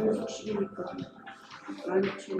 분수식이니까 많죠.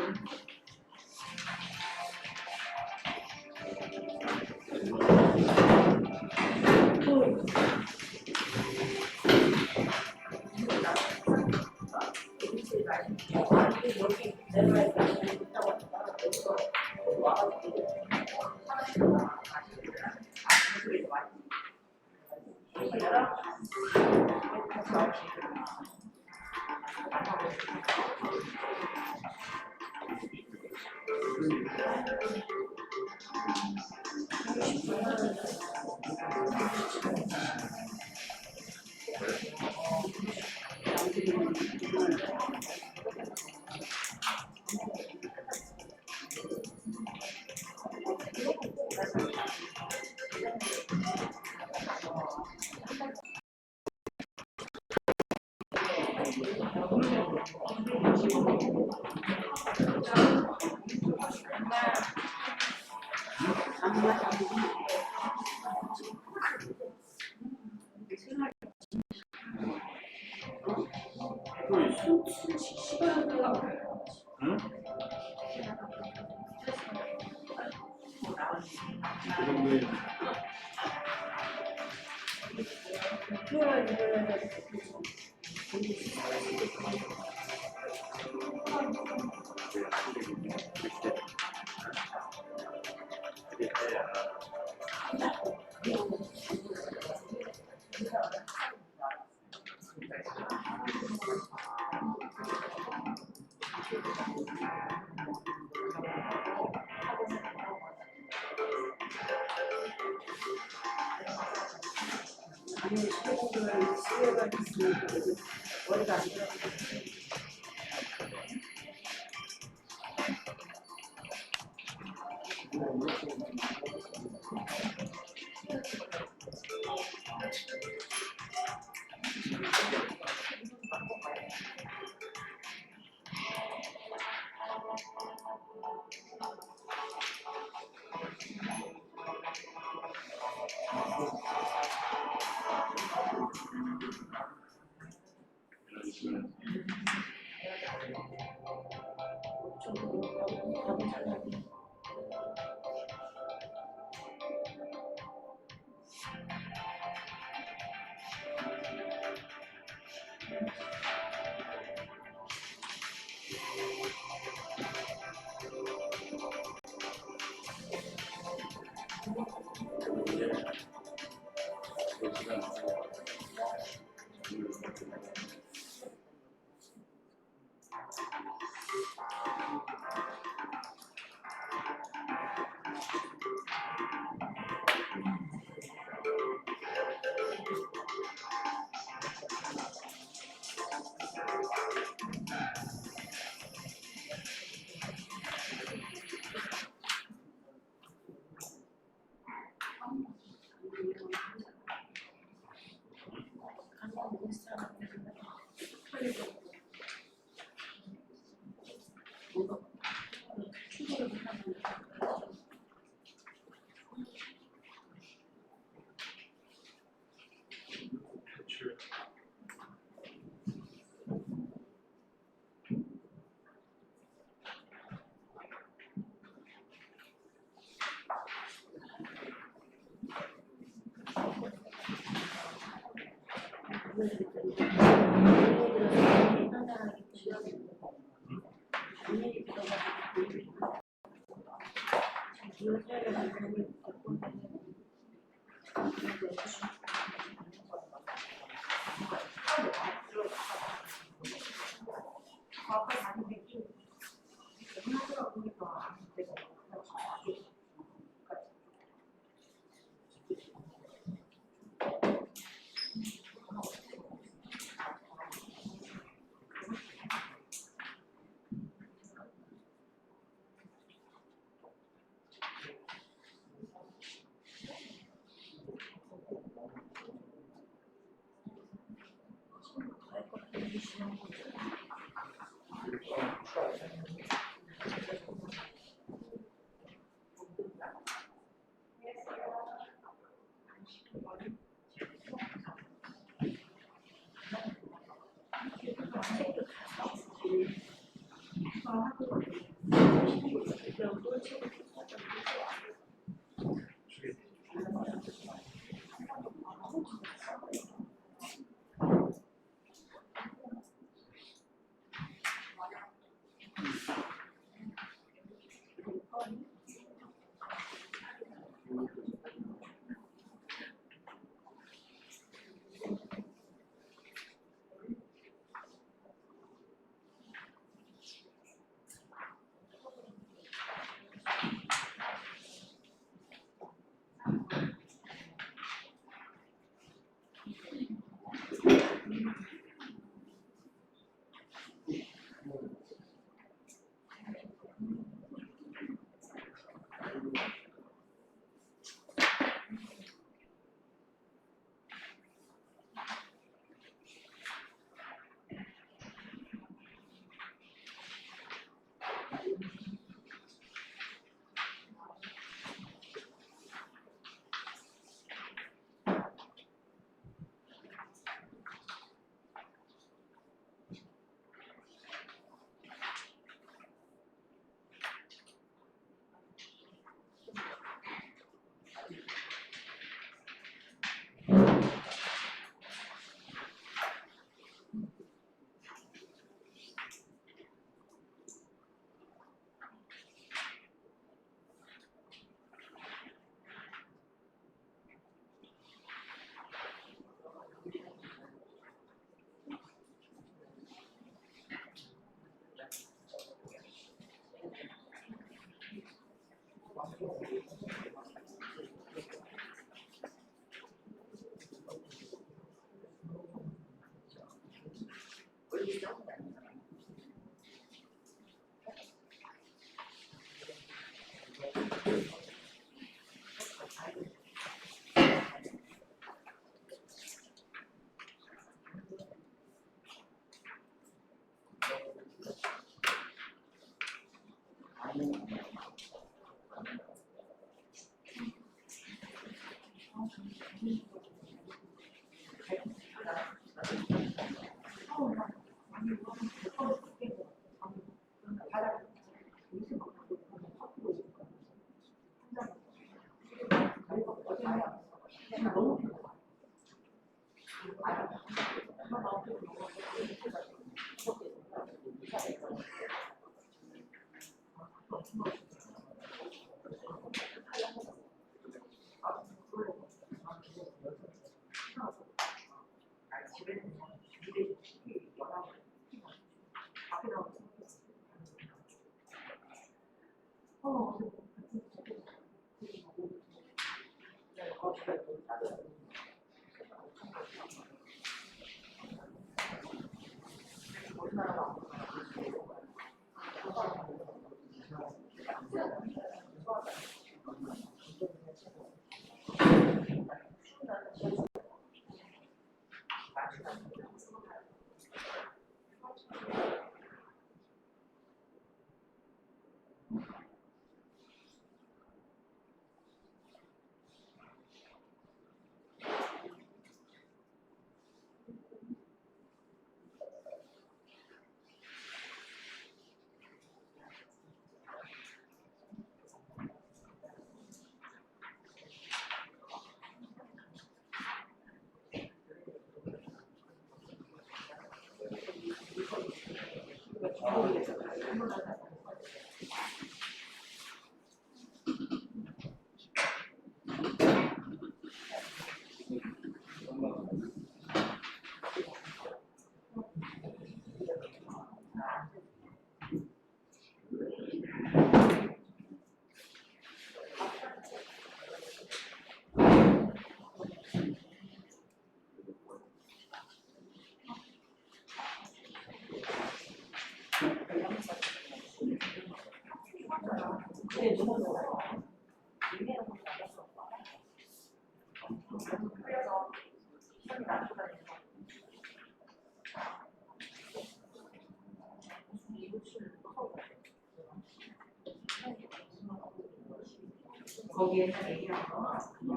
거기에서 얘기한 거 그거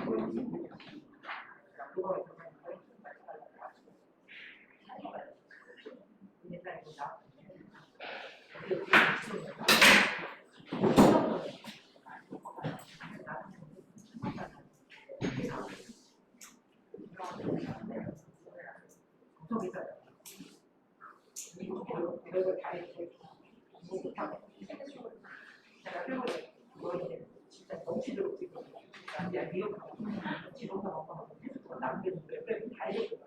별걸 다 이렇게 못하고 제가 표현을 그거는 진짜 넘치도록 지금 그냥 미역하고 지금도 먹고 남기는 몇 다 해줬어요.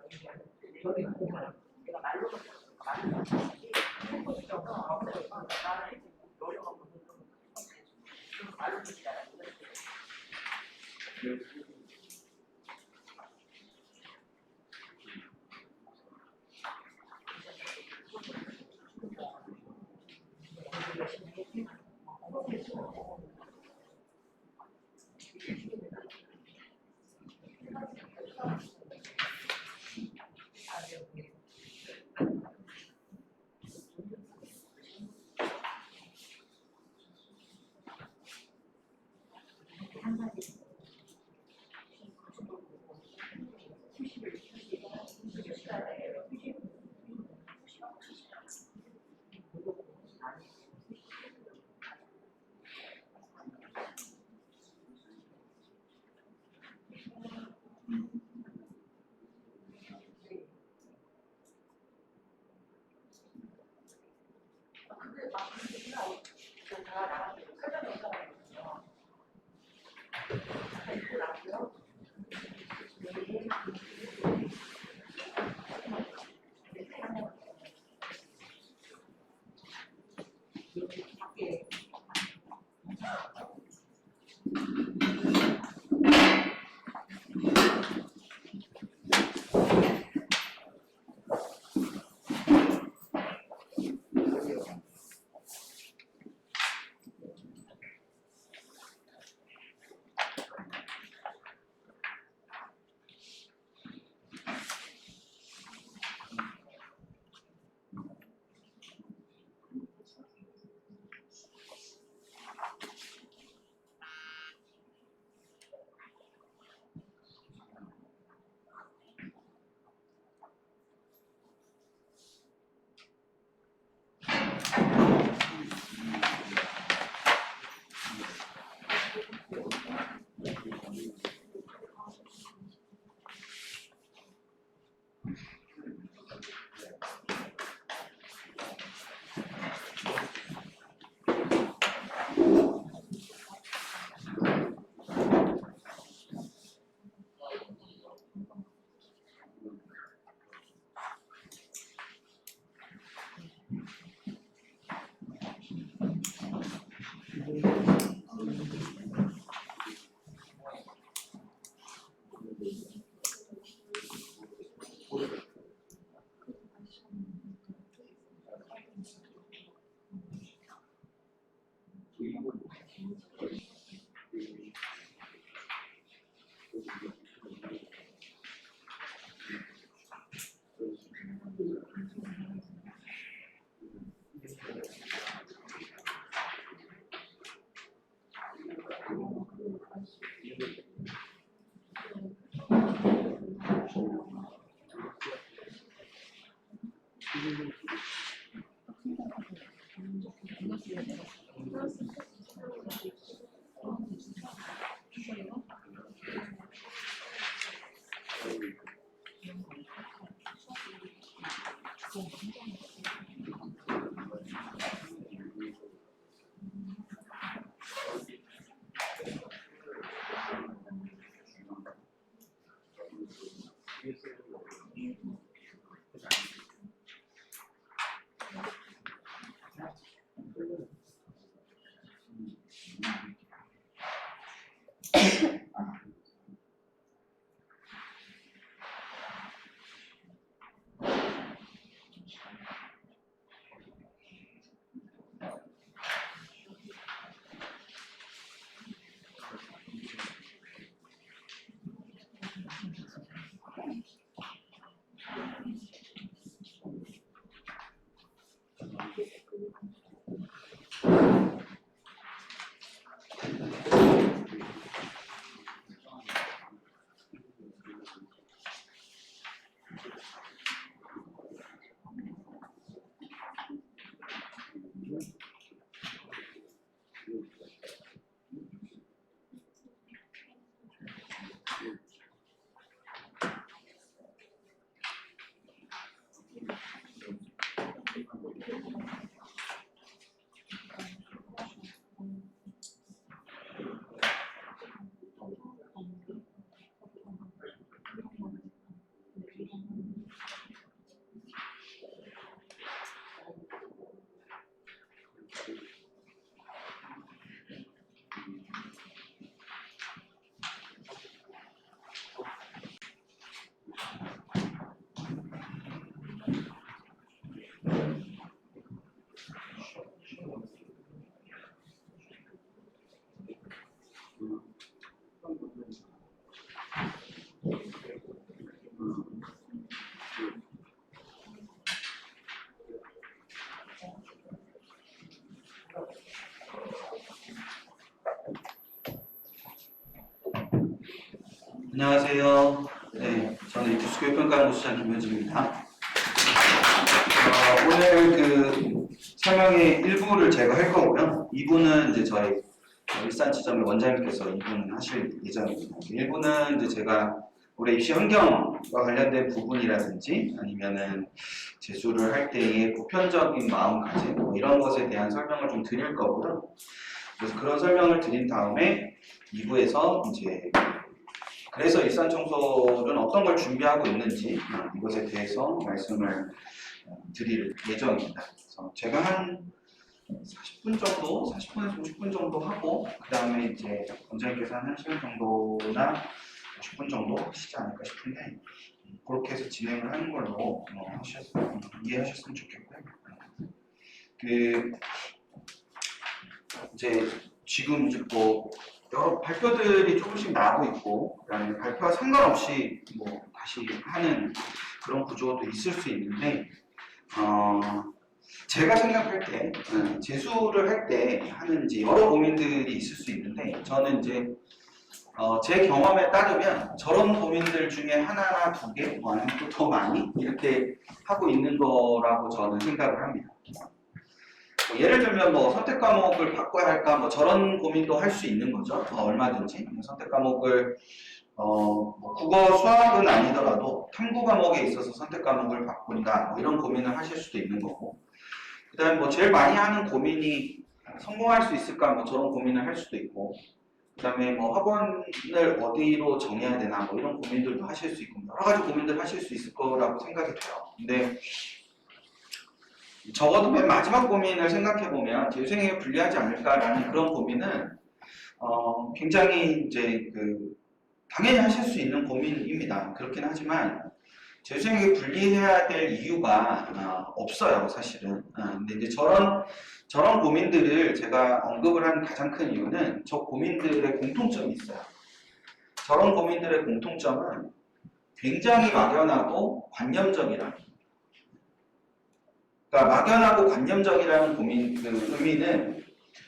저기 보면 내가 말로 말로 해보시죠. 나는 노력하고 좀 말로 주시잖아요. 안녕하세요. 네, 저는 기숙교육평가연구소장 김현진입니다. 오늘 그 설명의 일부를 제가 할 거고요. 2부는 이제 저희 일산 지점의 원장님께서 2부는 하실 예정입니다. 1부는 이제 제가 올해 입시 환경과 관련된 부분이라든지 아니면은 재수를 할 때의 보편적인 마음가짐 뭐 이런 것에 대한 설명을 좀 드릴 거고요. 그래서 그런 설명을 드린 다음에 2부에서 이제 그래서 일산청소는 어떤 걸 준비하고 있는지 이것에 대해서 말씀을 드릴 예정입니다. 그래서 제가 한 40분 정도, 40분에서 50분 정도 하고 그 다음에 이제 원장님께서 한 1시간 정도나 50분 정도 하시지 않을까 싶은데 그렇게 해서 진행을 하는 걸로 이해하셨으면 좋겠고요. 그 이제 지금 이제 뭐 여러 발표들이 조금씩 나오고 있고 그다음에 발표와 상관없이 뭐 다시 하는 그런 구조도 있을 수 있는데 제가 생각할 때 재수를 할 때 하는 이제 여러 고민들이 있을 수 있는데 저는 이제 제 경험에 따르면 저런 고민들 중에 하나나 두 개, 뭐 아니면 또 더 많이 이렇게 하고 있는 거라고 저는 생각을 합니다. 뭐 예를 들면 뭐 선택 과목을 바꿔야 할까 뭐 저런 고민도 할 수 있는 거죠. 얼마든지 선택 과목을 뭐 국어 수학은 아니더라도 탐구 과목에 있어서 선택 과목을 바꾼다 뭐 이런 고민을 하실 수도 있는 거고 그다음에 뭐 제일 많이 하는 고민이 성공할 수 있을까 뭐 저런 고민을 할 수도 있고 그다음에 뭐 학원을 어디로 정해야 되나 뭐 이런 고민들도 하실 수 있고 여러 가지 고민들 하실 수 있을 거라고 생각이 돼요. 근데 적어도 맨 마지막 고민을 생각해보면 재수생에게 불리하지 않을까라는 그런 고민은 굉장히 이제 당연히 하실 수 있는 고민입니다. 그렇긴 하지만 재수생에게 분리해야 될 이유가 없어요, 사실은. 근데 이제 저런 고민들을 제가 언급을 한 가장 큰 이유는 저 고민들의 공통점이 있어요. 저런 고민들의 공통점은 굉장히 막연하고 관념적이라. 그러니까 막연하고 관념적이라는 고민, 의미는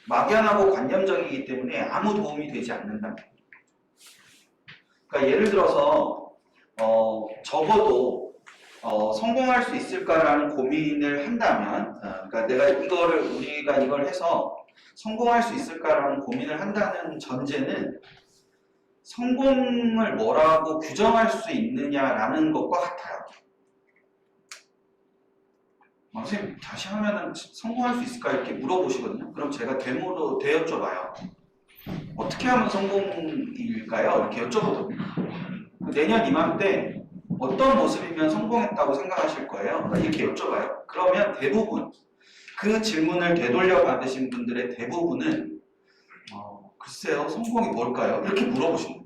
막연하고 관념적이기 때문에 아무 도움이 되지 않는다. 그러니까 예를 들어서 적어도 성공할 수 있을까라는 고민을 한다면, 그러니까 우리가 이걸 해서 성공할 수 있을까라는 고민을 한다는 전제는 성공을 뭐라고 규정할 수 있느냐라는 것과 같아요. 선생님 다시 하면은 성공할 수 있을까 이렇게 물어보시거든요. 그럼 제가 되여쭤봐요. 어떻게 하면 성공일까요? 이렇게 여쭤보거든요. 내년 이맘때 어떤 모습이면 성공했다고 생각하실 거예요? 이렇게 여쭤봐요. 그러면 대부분 그 질문을 되돌려 받으신 분들의 대부분은 글쎄요, 성공이 뭘까요? 이렇게 물어보십니다.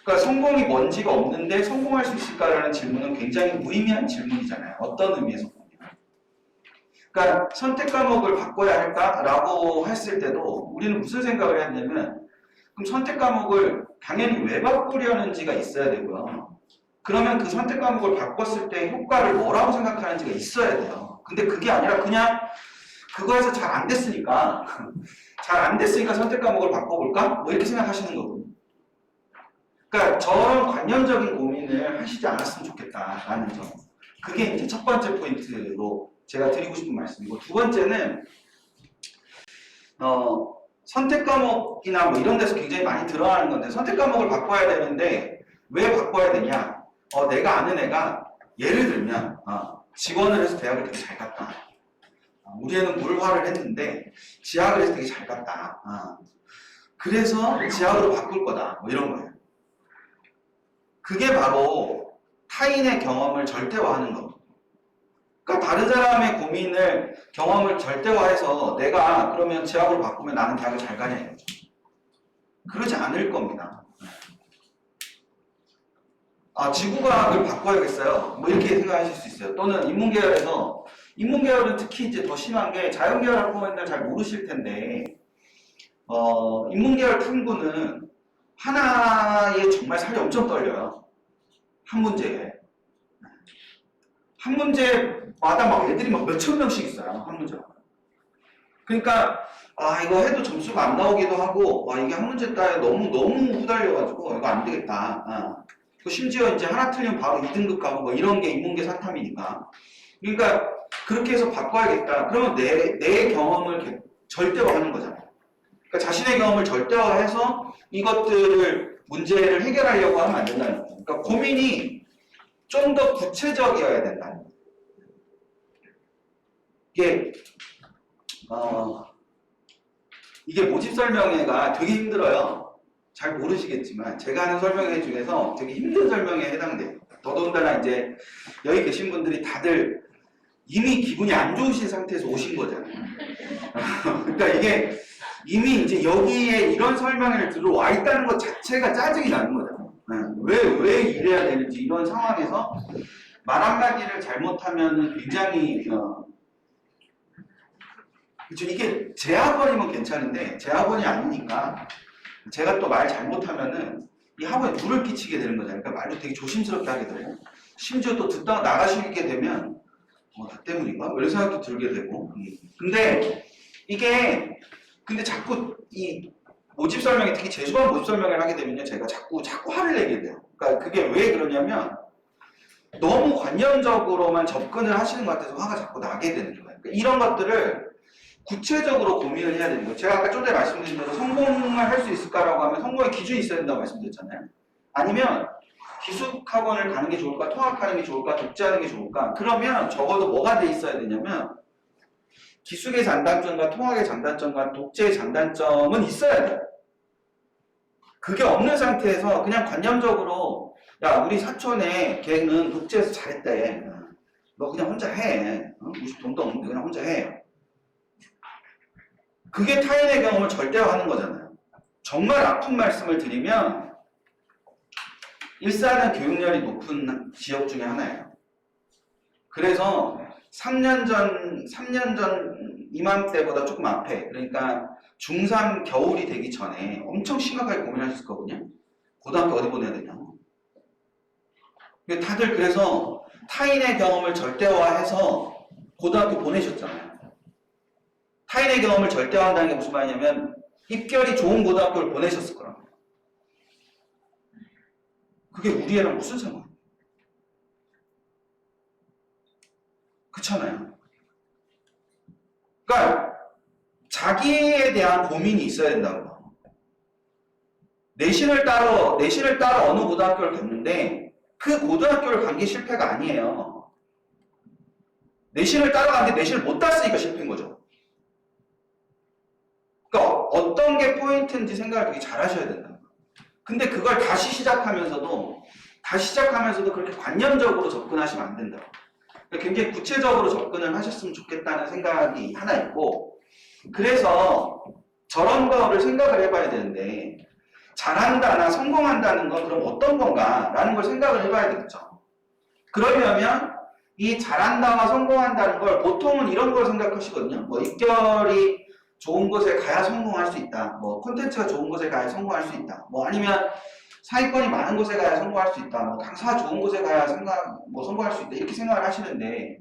그러니까 성공이 뭔지가 없는데 성공할 수 있을까라는 질문은 굉장히 무의미한 질문이잖아요. 어떤 의미에서 보면. 그러니까 선택 과목을 바꿔야 할까라고 했을 때도 우리는 무슨 생각을 했냐면 그럼 선택 과목을 당연히 왜 바꾸려는지가 있어야 되고요. 그러면 그 선택 과목을 바꿨을 때 효과를 뭐라고 생각하는지가 있어야 돼요. 근데 그게 아니라 그냥 그거에서 잘 안 됐으니까 선택 과목을 바꿔볼까? 뭐 이렇게 생각하시는 거거든요. 그러니까 저런 관념적인 고민을 하시지 않았으면 좋겠다라는 점. 그게 이제 첫 번째 포인트로 제가 드리고 싶은 말씀이고 두 번째는 선택 과목이나 뭐 이런 데서 굉장히 많이 드러나는 건데 선택 과목을 바꿔야 되는데 왜 바꿔야 되냐? 내가 아는 애가 예를 들면 지원을 해서 대학을 되게 잘 갔다. 우리 애는 물화를 했는데 지학을 해서 되게 잘 갔다. 그래서 지학으로 바꿀 거다. 뭐 이런 거예요. 그게 바로 타인의 경험을 절대화하는 거. 그러니까 다른 사람의 경험을 절대화해서 내가 그러면 지학으로 바꾸면 나는 대학을 잘 가냐 이거죠. 그러지 않을 겁니다. 지구과학을 바꿔야겠어요. 뭐 이렇게 생각하실 수 있어요. 또는 인문계열은 특히 이제 더 심한 게 자연계열 학부모님들 잘 모르실 텐데 인문계열 탐구는 하나에 정말 살이 엄청 떨려요. 한 문제에. 한 문제마다 막 애들이 막 몇천 명씩 있어요. 한 문제마다. 그러니까 이거 해도 점수가 안 나오기도 하고 이게 한 문제 따에 너무 후달려가지고 이거 안 되겠다. 그 심지어 이제 하나 틀리면 바로 2등급 가고 뭐 이런 게 인문계 사탐이니까. 그러니까 그렇게 해서 바꿔야겠다. 그러면 내 경험을 절대화하는 거잖아요. 그러니까 자신의 경험을 절대화해서 이것들을 문제를 해결하려고 하면 안 된다는 거예요. 그러니까 고민이 좀 더 구체적이어야 된다는 거예요. 이게 모집 설명회가 되게 힘들어요. 잘 모르시겠지만 제가 하는 설명회 중에서 되게 힘든 설명회에 해당돼요. 더더군다나 이제 여기 계신 분들이 다들 이미 기분이 안 좋으신 상태에서 오신 거잖아요. 그러니까 이게 이미 이제 여기에 이런 설명회를 들어와 있다는 것 자체가 짜증이 나는 거잖아요. 왜 이래야 되는지 이런 상황에서 말 한마디를 잘못하면 굉장히 그쵸, 이게 제 학원이면 괜찮은데 제 학원이 아니니까 제가 또 말 잘못하면은 이 학원에 누를 끼치게 되는 거잖아요. 그러니까 말도 되게 조심스럽게 하게 되고 심지어 또 듣다가 나가시게 되면 나 때문인가? 이런 생각도 들게 되고 근데 자꾸 이 모집 설명회 특히 재수반 모집 설명회를 하게 되면요 제가 자꾸 화를 내게 돼요. 그러니까 그게 왜 그러냐면 너무 관념적으로만 접근을 하시는 것 같아서 화가 자꾸 나게 되는 거예요. 그러니까 이런 것들을 구체적으로 고민을 해야 되는 거예요. 제가 아까 좀 전에 말씀드린 대로 성공을 할 수 있을까라고 하면 성공의 기준이 있어야 된다고 말씀드렸잖아요. 아니면 기숙학원을 가는 게 좋을까, 통학하는 게 좋을까, 독재하는 게 좋을까? 그러면 적어도 뭐가 돼 있어야 되냐면 기숙의 장단점과 통학의 장단점과 독재의 장단점은 있어야 돼요. 그게 없는 상태에서 그냥 관념적으로 야 우리 사촌에 걔는 독재에서 잘했대. 너 그냥 혼자 해. 무슨 돈도 없는데 그냥 혼자 해. 그게 타인의 경험을 절대화하는 거잖아요. 정말 아픈 말씀을 드리면 일산은 교육열이 높은 지역 중에 하나예요. 그래서 3년 전 이맘때보다 조금 앞에 그러니까 중3 겨울이 되기 전에 엄청 심각하게 고민하셨을 거거든요. 고등학교 어디 보내야 되냐. 다들 그래서 타인의 경험을 절대화해서 고등학교 보내셨잖아요. 타인의 경험을 절대화한다는 게 무슨 말이냐면 입결이 좋은 고등학교를 보내셨을 거라고. 그게 우리 애랑 무슨 상관이에요? 그렇잖아요. 그러니까 자기에 대한 고민이 있어야 된다고. 내신을 따러 어느 고등학교를 갔는데 그 고등학교를 간 게 실패가 아니에요. 내신을 따라갔는데 내신을 못 땄으니까 실패인 거죠. 그러니까 어떤 게 포인트인지 생각을 되게 잘 하셔야 된다. 근데 그걸 다시 시작하면서도 그렇게 관념적으로 접근하시면 안 된다. 굉장히 구체적으로 접근을 하셨으면 좋겠다는 생각이 하나 있고 그래서 저런 거를 생각을 해봐야 되는데 잘한다나 성공한다는 건 그럼 어떤 건가 라는 걸 생각을 해봐야 되겠죠. 그러려면 이 잘한다와 성공한다는 걸 보통은 이런 걸 생각하시거든요. 뭐 입결이 좋은 곳에 가야 성공할 수 있다. 뭐 콘텐츠가 좋은 곳에 가야 성공할 수 있다. 뭐 아니면 사회권이 많은 곳에 가야 성공할 수 있다. 뭐 강사가 좋은 곳에 가야 성공할 수 있다. 이렇게 생각을 하시는데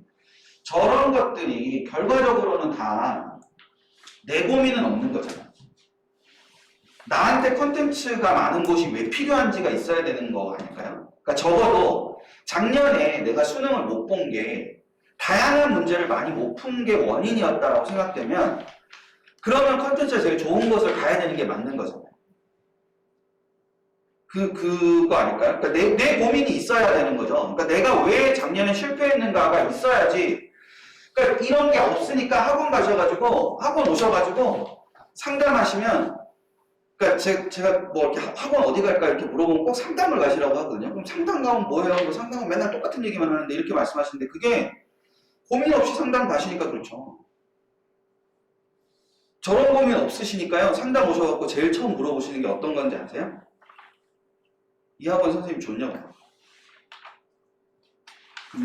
저런 것들이 결과적으로는 다 내 고민은 없는 거잖아요. 나한테 콘텐츠가 많은 곳이 왜 필요한지가 있어야 되는 거 아닐까요? 그러니까 적어도 작년에 내가 수능을 못 본 게 다양한 문제를 많이 못 푼 게 원인이었다라고 생각되면 그러면 콘텐츠가 제일 좋은 곳을 가야 되는 게 맞는 거잖아요. 그거 아닐까요? 그러니까 내 고민이 있어야 되는 거죠. 그러니까 내가 왜 작년에 실패했는가가 있어야지. 그러니까 이런 게 없으니까 학원 오셔가지고 상담하시면 그러니까 제가 뭐 이렇게 학원 어디 갈까 이렇게 물어보면 꼭 상담을 가시라고 하거든요. 그럼 상담 가면 뭐예요? 뭐 상담은 맨날 똑같은 얘기만 하는데 이렇게 말씀하시는데 그게 고민 없이 상담 가시니까 그렇죠. 저런 고민 없으시니까요. 상담 오셔갖고 제일 처음 물어보시는 게 어떤 건지 아세요? 이 학원 선생님 좋냐고.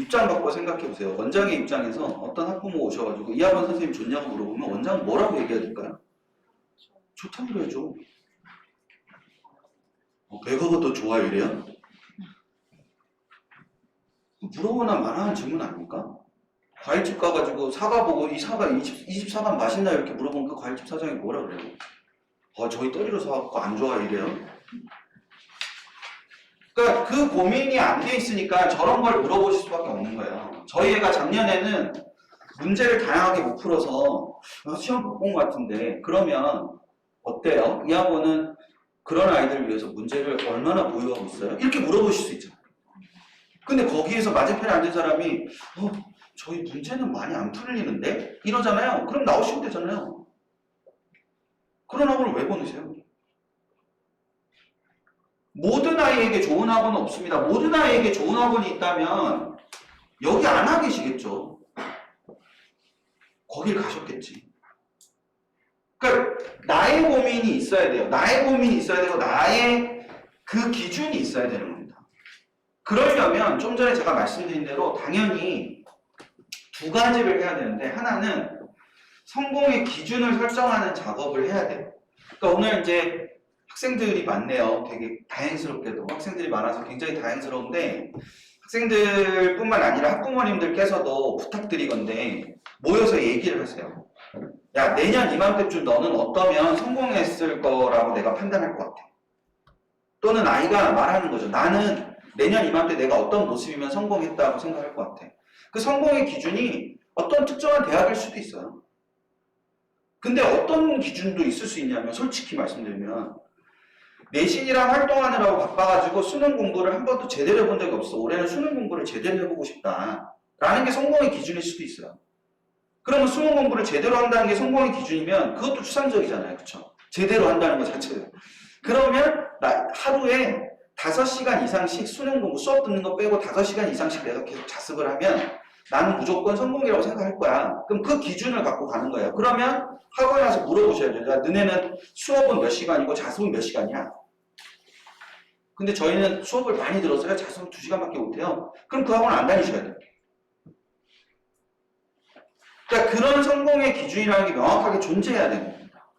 입장 바꿔 생각해보세요. 원장의 입장에서 어떤 학부모 오셔가지고 이 학원 선생님 좋냐고 물어보면 원장은 뭐라고 얘기해야 될까요? 좋다고 그래야죠. 배가가 더 좋아 이래요? 물어보나 말하는 질문 아닙니까? 과일집 가가지고 사과 보고 이 사과 이 집 사과 맛있나 이렇게 물어보면 그 과일집 사장이 뭐라 그래요? 저희 떨이로 사갖고 안 좋아 이래요. 그러니까 그 고민이 안 돼 있으니까 저런 걸 물어보실 수밖에 없는 거예요. 저희 애가 작년에는 문제를 다양하게 못 풀어서 시험 못 본 것 같은데 그러면 어때요? 이 학원은 그런 아이들을 위해서 문제를 얼마나 보유하고 있어요? 이렇게 물어보실 수 있잖아요. 근데 거기에서 맞은편에 앉은 사람이 저희 문제는 많이 안 풀리는데? 이러잖아요. 그럼 나오시면 되잖아요. 그런 학원을 왜 보내세요? 모든 아이에게 좋은 학원은 없습니다. 모든 아이에게 좋은 학원이 있다면 여기 안 와 계시겠죠. 거길 가셨겠지. 그러니까 나의 고민이 있어야 돼요. 나의 고민이 있어야 되고 나의 그 기준이 있어야 되는 겁니다. 그러려면 좀 전에 제가 말씀드린 대로 당연히 두 가지를 해야 되는데 하나는 성공의 기준을 설정하는 작업을 해야 돼요. 그러니까 오늘 이제 학생들이 많네요. 되게 다행스럽게도 학생들이 많아서 굉장히 다행스러운데 학생들뿐만 아니라 학부모님들께서도 부탁드리건데 모여서 얘기를 하세요. 야, 내년 이맘때쯤 너는 어떠면 성공했을 거라고 내가 판단할 것 같아. 또는 아이가 말하는 거죠. 나는 내년 이맘때 내가 어떤 모습이면 성공했다고 생각할 것 같아. 그 성공의 기준이 어떤 특정한 대학일 수도 있어요. 근데 어떤 기준도 있을 수 있냐면 솔직히 말씀드리면 내신이랑 활동하느라고 바빠가지고 수능 공부를 한 번도 제대로 해본 적이 없어. 올해는 수능 공부를 제대로 해보고 싶다. 라는 게 성공의 기준일 수도 있어요. 그러면 수능 공부를 제대로 한다는 게 성공의 기준이면 그것도 추상적이잖아요. 그쵸? 제대로 한다는 것 자체로. 그러면 나 하루에 5시간 이상씩 수능 공부 수업 듣는 거 빼고 5시간 이상씩 내가 계속 자습을 하면 나는 무조건 성공이라고 생각할 거야. 그럼 그 기준을 갖고 가는 거예요. 그러면 학원에 와서 물어보셔야죠. 야, 너네는 수업은 몇 시간이고 자습은 몇 시간이야? 근데 저희는 수업을 많이 들었어요. 자습은 2시간밖에 못해요. 그럼 그 학원 안 다니셔야 돼요. 그러니까 그런 성공의 기준이라는 게 명확하게 존재해야 되는 겁니다.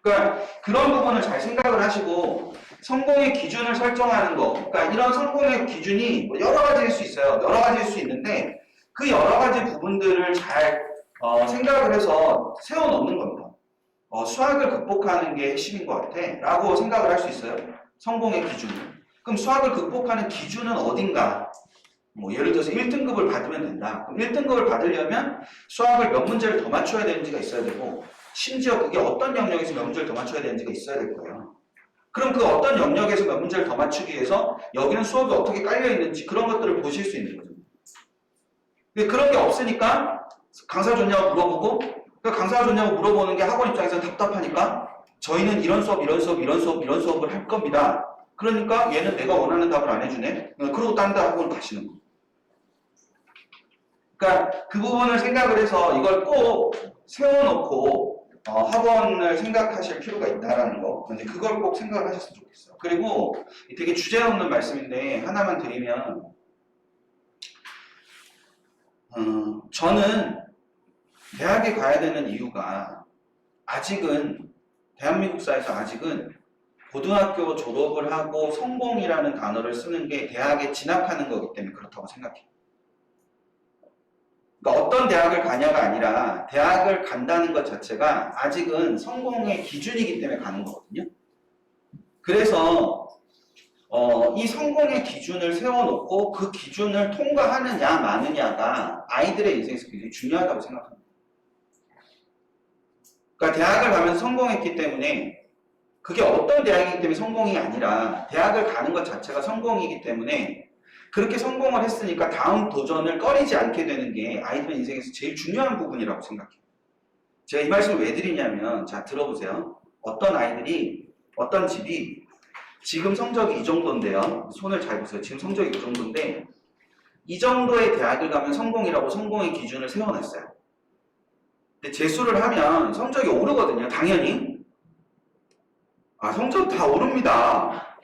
그러니까 그런 부분을 잘 생각을 하시고 성공의 기준을 설정하는 거. 그러니까 이런 성공의 기준이 여러 가지일 수 있어요. 여러 가지일 수 있는데 그 여러 가지 부분들을 잘 생각을 해서 세워놓는 겁니다. 수학을 극복하는 게 핵심인 것 같아 라고 생각을 할 수 있어요. 성공의 기준. 그럼 수학을 극복하는 기준은 어딘가? 예를 들어서 1등급을 받으면 된다. 그럼 1등급을 받으려면 수학을 몇 문제를 더 맞춰야 되는지가 있어야 되고 심지어 그게 어떤 영역에서 몇 문제를 더 맞춰야 되는지가 있어야 될 거예요. 그럼 그 어떤 영역에서 몇 문제를 더 맞추기 위해서 여기는 수업이 어떻게 깔려 있는지 그런 것들을 보실 수 있는 거죠. 근데 그런 게 없으니까 강사 좋냐고 물어보고 강사가 좋냐고 물어보는 게 학원 입장에서 답답하니까 저희는 이런 수업, 이런 수업, 이런 수업, 이런 수업을 할 겁니다. 그러니까 얘는 내가 원하는 답을 안 해주네. 그러고 딴 데 학원 가시는 거예요. 그러니까 그 부분을 생각을 해서 이걸 꼭 세워놓고 학원을 생각하실 필요가 있다라는 거. 근데 그걸 꼭 생각을 하셨으면 좋겠어요. 그리고 되게 주제 없는 말씀인데 하나만 드리면 저는 대학에 가야 되는 이유가 아직은 대한민국 사회에서 아직은 고등학교 졸업을 하고 성공이라는 단어를 쓰는 게 대학에 진학하는 거기 때문에 그렇다고 생각해요. 그러니까 어떤 대학을 가냐가 아니라 대학을 간다는 것 자체가 아직은 성공의 기준이기 때문에 가는 거거든요. 그래서 이 성공의 기준을 세워놓고 그 기준을 통과하느냐 마느냐가 아이들의 인생에서 굉장히 중요하다고 생각합니다. 그러니까 대학을 가면서 성공했기 때문에 그게 어떤 대학이기 때문에 성공이 아니라 대학을 가는 것 자체가 성공이기 때문에 그렇게 성공을 했으니까 다음 도전을 꺼리지 않게 되는 게 아이들 인생에서 제일 중요한 부분이라고 생각해요. 제가 이 말씀을 왜 드리냐면 자 들어보세요. 어떤 아이들이 어떤 집이 지금 성적이 이 정도인데요. 손을 잘 보세요. 지금 성적이 이 정도인데 이 정도의 대학을 가면 성공이라고 성공의 기준을 세워놨어요. 근데 재수를 하면 성적이 오르거든요. 당연히. 성적 다 오릅니다.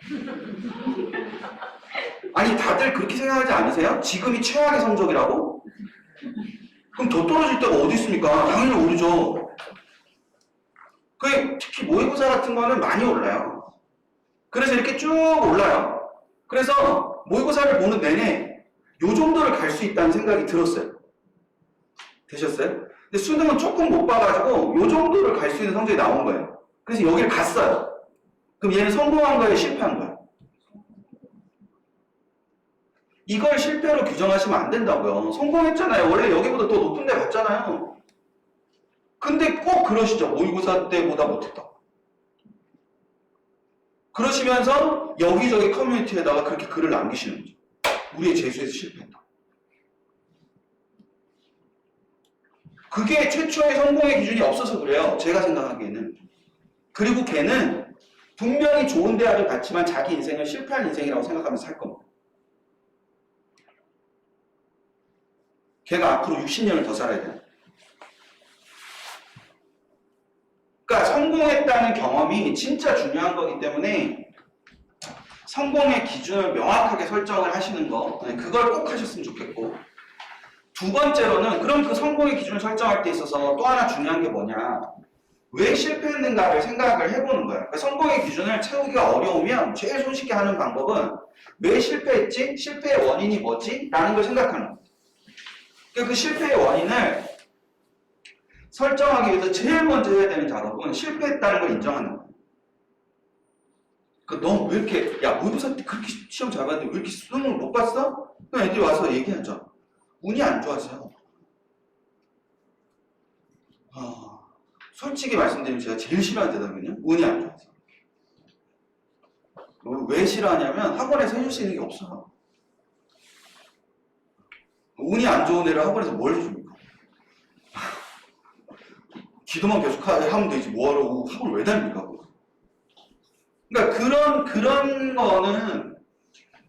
아니 다들 그렇게 생각하지 않으세요? 지금이 최악의 성적이라고? 그럼 더 떨어질 데가 어디 있습니까? 당연히 오르죠. 특히 모의고사 같은 거는 많이 올라요. 그래서 이렇게 쭉 올라요. 그래서 모의고사를 보는 내내 요 정도를 갈 수 있다는 생각이 들었어요. 되셨어요? 근데 수능은 조금 못 봐가지고 요 정도를 갈 수 있는 성적이 나온 거예요. 그래서 여기를 갔어요. 그럼 얘는 성공한 거예요? 실패한 거예요? 이걸 실패로 규정하시면 안 된다고요. 성공했잖아요. 원래 여기보다 더 높은 데 갔잖아요. 근데 꼭 그러시죠. 모의고사 때보다 못했다. 그러시면서 여기저기 커뮤니티에다가 그렇게 글을 남기시는 거죠. 우리의 재수에서 실패했다. 그게 최초의 성공의 기준이 없어서 그래요. 제가 생각하기에는. 그리고 걔는 분명히 좋은 대학을 갔지만 자기 인생을 실패한 인생이라고 생각하면서 살 겁니다. 걔가 앞으로 60년을 더 살아야 돼요. 그러니까 성공했다는 경험이 진짜 중요한 거기 때문에 성공의 기준을 명확하게 설정을 하시는 거, 그걸 꼭 하셨으면 좋겠고, 두 번째로는 그럼 그 성공의 기준을 설정할 때 있어서 또 하나 중요한 게 뭐냐, 왜 실패했는가를 생각을 해보는 거예요. 그러니까 성공의 기준을 채우기가 어려우면 제일 손쉽게 하는 방법은 왜 실패했지? 실패의 원인이 뭐지? 라는 걸 생각하는 거예요. 그러니까 그 실패의 원인을 설정하기 위해서 제일 먼저 해야 되는 작업은 실패했다는 걸 인정하는 거예요. 그러니까 너 왜 이렇게, 야, 모의고사 때 그렇게 시험 잘 봤는데 왜 이렇게 수능을 못 봤어? 그럼 애들이 와서 얘기하죠. 운이 안 좋았어요. 솔직히 말씀드리면 제가 제일 싫어하는 대답은요, 운이 안 좋았어요. 왜 싫어하냐면 학원에서 해줄 수 있는 게 없어. 운이 안 좋은 애를 학원에서 뭘 해줍니까? 기도만 계속 하면 되지 뭐하러 학원을 왜 다닙니까? 그러니까 그런 거는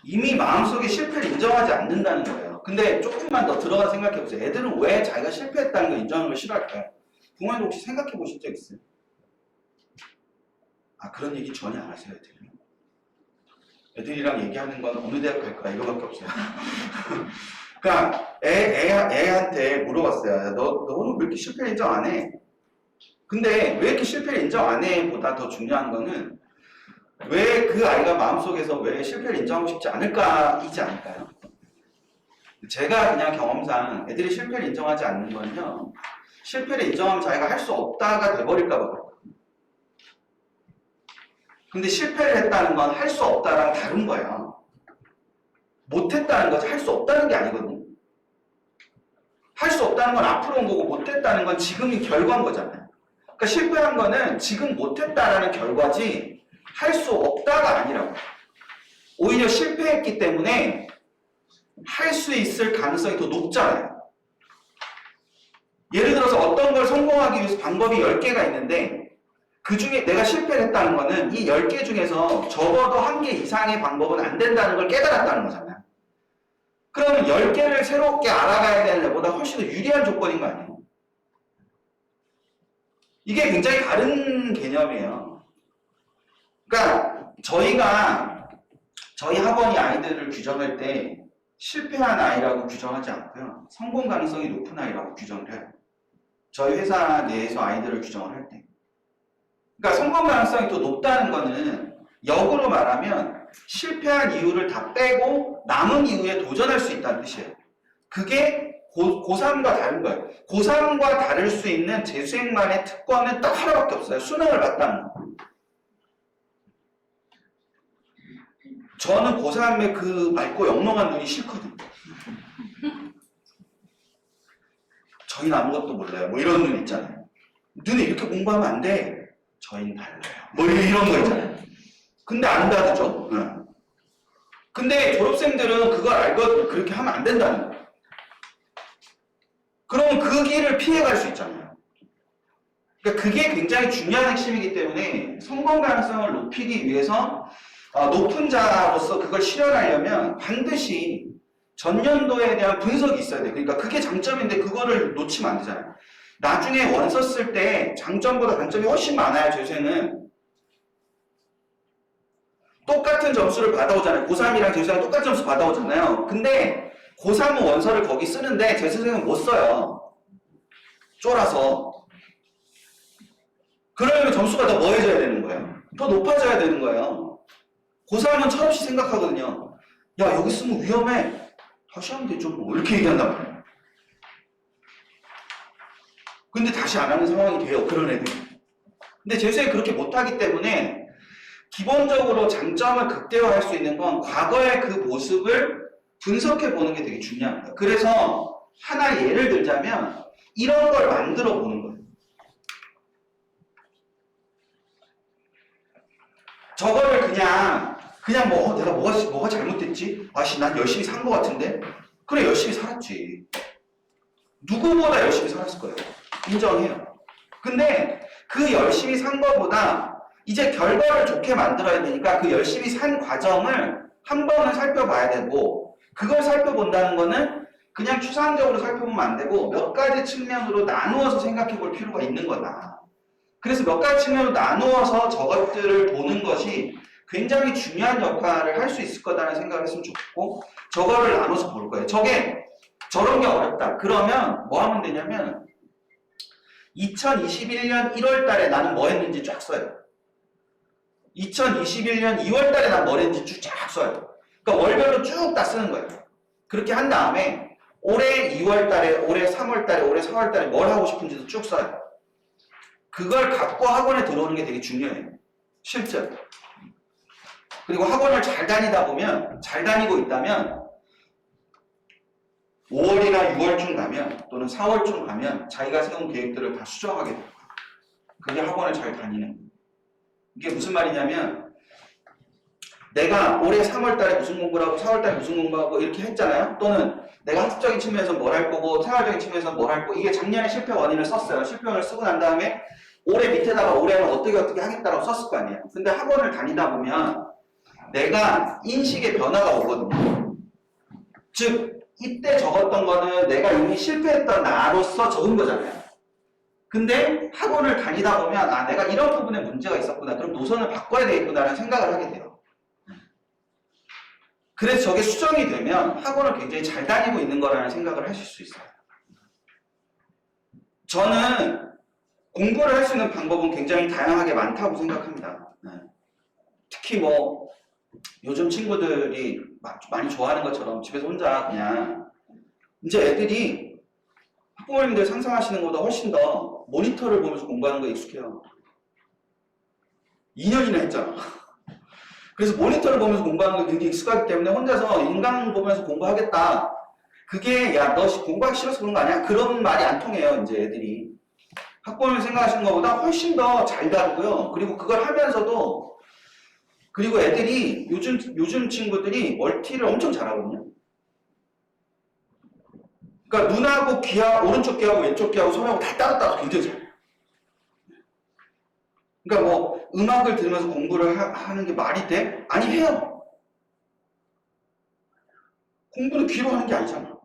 이미 마음속에 실패를 인정하지 않는다는 거예요. 근데 조금만 더 들어가 생각해보세요. 애들은 왜 자기가 실패했다는 걸 인정하는 걸 싫어할까요? 부모님도 혹시 생각해 보신 적 있어요? 아, 그런 얘기 전혀 안 하세요, 애들이. 애들이랑 얘기하는 건 어느 대학 갈 거야 이거밖에 없어요. 그러니까 애한테 물어봤어요. 너는 왜 이렇게 실패를 인정 안 해? 근데 왜 이렇게 실패를 인정 안 해? 보다 더 중요한 거는 왜 그 아이가 마음속에서 왜 실패를 인정하고 싶지 않을까이지 않을까요? 제가 그냥 경험상 애들이 실패를 인정하지 않는 건요, 실패를 인정하면 자기가 할 수 없다가 돼버릴까 봐 그렇거든요. 근데 실패를 했다는 건 할 수 없다랑 다른 거예요. 못했다는 거지 할 수 없다는 게 아니거든요. 할 수 없다는 건 앞으로 온 거고 못했다는 건 지금이 결과인 거잖아요. 그러니까 실패한 거는 지금 못했다라는 결과지 할 수 없다가 아니라고. 오히려 실패했기 때문에 할 수 있을 가능성이 더 높잖아요. 예를 들어서 어떤 걸 성공하기 위해서 방법이 10개가 있는데 그 중에 내가 실패를 했다는 거는 이 10개 중에서 적어도 1개 이상의 방법은 안 된다는 걸 깨달았다는 거잖아요. 그러면 10개를 새롭게 알아가야 되는 것보다 훨씬 더 유리한 조건인 거 아니에요? 이게 굉장히 다른 개념이에요. 그러니까 저희 학원이 아이들을 규정할 때 실패한 아이라고 규정하지 않고요. 성공 가능성이 높은 아이라고 규정을 해요. 저희 회사 내에서 아이들을 규정을 할 때. 그러니까 성공 가능성이 더 높다는 거는 역으로 말하면 실패한 이유를 다 빼고 남은 이유에 도전할 수 있다는 뜻이에요. 그게 고3과 다른 거예요. 고3과 다를 수 있는 재수생만의 특권은 딱 하나밖에 없어요. 수능을 봤다는 거. 저는 고3의 그 맑고 영롱한 눈이 싫거든요. 저희는 아무것도 몰라요. 뭐 이런 눈 있잖아요. 눈에 이렇게 공부하면 안 돼. 저희는 달라요. 뭐 이런 거 있잖아요. 근데 안 다르죠. 응. 근데 졸업생들은 그걸 알거든요. 그렇게 하면 안 된다는 거예요. 그러면 그 길을 피해갈 수 있잖아요. 그러니까 그게 굉장히 중요한 핵심이기 때문에 성공 가능성을 높이기 위해서 높은 자로서 그걸 실현하려면 반드시 전년도에 대한 분석이 있어야 돼요. 그러니까 그게 장점인데 그거를 놓치면 안 되잖아요. 나중에 원서 쓸 때 장점보다 단점이 훨씬 많아요. 재수생은. 똑같은 점수를 받아오잖아요. 고3이랑 재수생은 똑같은 점수 받아오잖아요. 근데 고3은 원서를 거기 쓰는데 재수생은 못 써요. 쫄아서. 그러려면 점수가 더 뭐해져야 되는 거예요? 더 높아져야 되는 거예요. 고3은 철없이 생각하거든요. 야, 여기 쓰면 위험해. 다시 하면 되죠. 뭐 이렇게 얘기한단 말이에요. 근데 다시 안 하는 상황이 돼요. 그런 애들이. 근데 재수생이 그렇게 못하기 때문에 기본적으로 장점을 극대화할 수 있는 건 과거의 그 모습을 분석해 보는 게 되게 중요합니다. 그래서 하나 예를 들자면 이런 걸 만들어 보는 거예요. 저거를 그냥 뭐 내가 뭐가 잘못됐지? 아씨 난 열심히 산 거 같은데? 그래 열심히 살았지. 누구보다 열심히 살았을 거예요. 인정해요. 근데 그 열심히 산 거보다 이제 결과를 좋게 만들어야 되니까 그 열심히 산 과정을 한 번은 살펴봐야 되고 그걸 살펴본다는 거는 그냥 추상적으로 살펴보면 안 되고 몇 가지 측면으로 나누어서 생각해 볼 필요가 있는 거다. 그래서 몇 가지 측면으로 나누어서 저것들을 보는 것이 굉장히 중요한 역할을 할 수 있을 거다라는 생각을 했으면 좋겠고 저거를 나눠서 볼 거예요. 저런 게 어렵다. 그러면 뭐 하면 되냐면 2021년 1월 달에 나는 뭐 했는지 쫙 써요. 2021년 2월 달에 난 뭐 했는지 쫙 써요. 그러니까 월별로 쭉 다 쓰는 거예요. 그렇게 한 다음에 올해 2월 달에, 올해 3월 달에, 올해 4월 달에 뭘 하고 싶은지도 쭉 써요. 그걸 갖고 학원에 들어오는 게 되게 중요해요. 실제로. 그리고 학원을 잘 다니고 있다면 5월이나 6월쯤 가면 또는 4월쯤 가면 자기가 세운 계획들을 다 수정하게 돼요. 그게 학원을 잘 다니는 거예요. 이게 무슨 말이냐면 내가 올해 3월 달에 무슨 공부를 하고 4월 달에 무슨 공부하고 이렇게 했잖아요. 또는 내가 학습적인 측면에서 뭘 할 거고 생활적인 측면에서 뭘 할 거고 이게 작년에 실패 원인을 썼어요. 실패 원인을 쓰고 난 다음에 올해 밑에다가 올해는 어떻게 하겠다라고 썼을 거 아니에요. 근데 학원을 다니다 보면 내가 인식의 변화가 오거든요. 즉 이때 적었던 거는 내가 이미 실패했던 나로서 적은 거잖아요. 근데 학원을 다니다 보면 아 내가 이런 부분에 문제가 있었구나. 그럼 노선을 바꿔야 되겠구나라는 생각을 하게 돼요. 그래서 저게 수정이 되면 학원을 굉장히 잘 다니고 있는 거라는 생각을 하실 수 있어요. 저는 공부를 할 수 있는 방법은 굉장히 다양하게 많다고 생각합니다. 특히 뭐 요즘 친구들이 많이 좋아하는 것처럼 집에서 혼자 그냥 이제 애들이 학부모님들 상상하시는 것보다 훨씬 더 모니터를 보면서 공부하는 거에 익숙해요. 2년이나 했잖아. 그래서 모니터를 보면서 공부하는 게 굉장히 익숙하기 때문에 혼자서 인강 보면서 공부하겠다. 그게 야 너 공부하기 싫어서 그런 거 아니야? 그런 말이 안 통해요. 이제 애들이. 학부모님 생각하시는 것보다 훨씬 더 잘 다루고요. 그리고 그걸 하면서도 그리고 애들이 요즘 친구들이 멀티를 엄청 잘하거든요. 그러니까 눈하고 귀하고 오른쪽 귀하고 왼쪽 귀하고 손하고 다 따로따로 굉장히 잘해요. 그러니까 뭐 음악을 들으면서 공부를 하는 게 말이 돼? 아니 해요. 공부는 귀로 하는 게 아니잖아.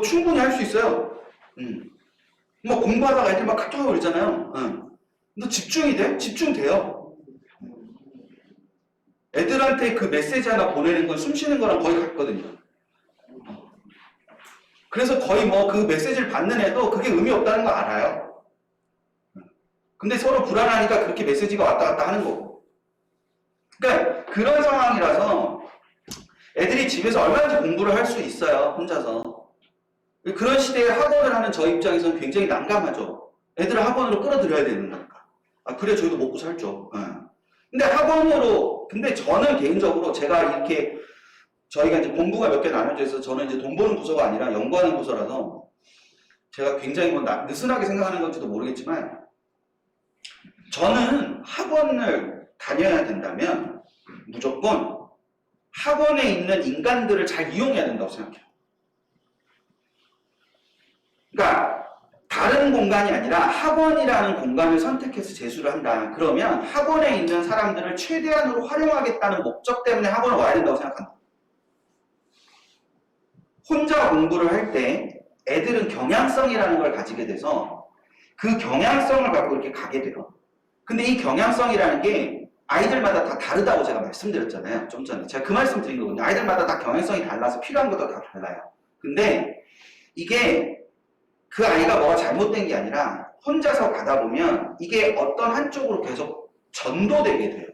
충분히 할 수 있어요. 뭐 공부하다가 애들 막 카톡하고 그러잖아요. 너 집중이 돼? 집중돼요. 애들한테 그 메시지 하나 보내는 건 숨 쉬는 거랑 거의 같거든요. 그래서 거의 뭐 그 메시지를 받는 애도 그게 의미 없다는 거 알아요. 근데 서로 불안하니까 그렇게 메시지가 왔다 갔다 하는 거고. 그러니까 그런 상황이라서 애들이 집에서 얼마든지 공부를 할 수 있어요. 혼자서. 그런 시대에 학원을 하는 저 입장에서는 굉장히 난감하죠. 애들을 학원으로 끌어들여야 되는 거니까. 그래 저희도 먹고 살죠. 근데 저는 개인적으로 제가 이렇게 저희가 이제 본부가 몇 개 나눠져 있어서 저는 이제 돈 버는 부서가 아니라 연구하는 부서라서 제가 굉장히 뭐 느슨하게 생각하는 건지도 모르겠지만 저는 학원을 다녀야 된다면 무조건 학원에 있는 인간들을 잘 이용해야 된다고 생각해요. 그러니까 다른 공간이 아니라 학원이라는 공간을 선택해서 재수를 한다. 그러면 학원에 있는 사람들을 최대한으로 활용하겠다는 목적 때문에 학원을 와야 된다고 생각한다. 혼자 공부를 할 때 애들은 경향성이라는 걸 가지게 돼서 그 경향성을 갖고 이렇게 가게 돼요. 근데 이 경향성이라는 게 아이들마다 다 다르다고 제가 말씀드렸잖아요. 좀 전에. 제가 그 말씀 드린 거거든요. 아이들마다 다 경향성이 달라서 필요한 것도 다 달라요. 근데 이게 그 아이가 뭐가 잘못된 게 아니라 혼자서 가다 보면 이게 어떤 한쪽으로 계속 전도되게 돼요.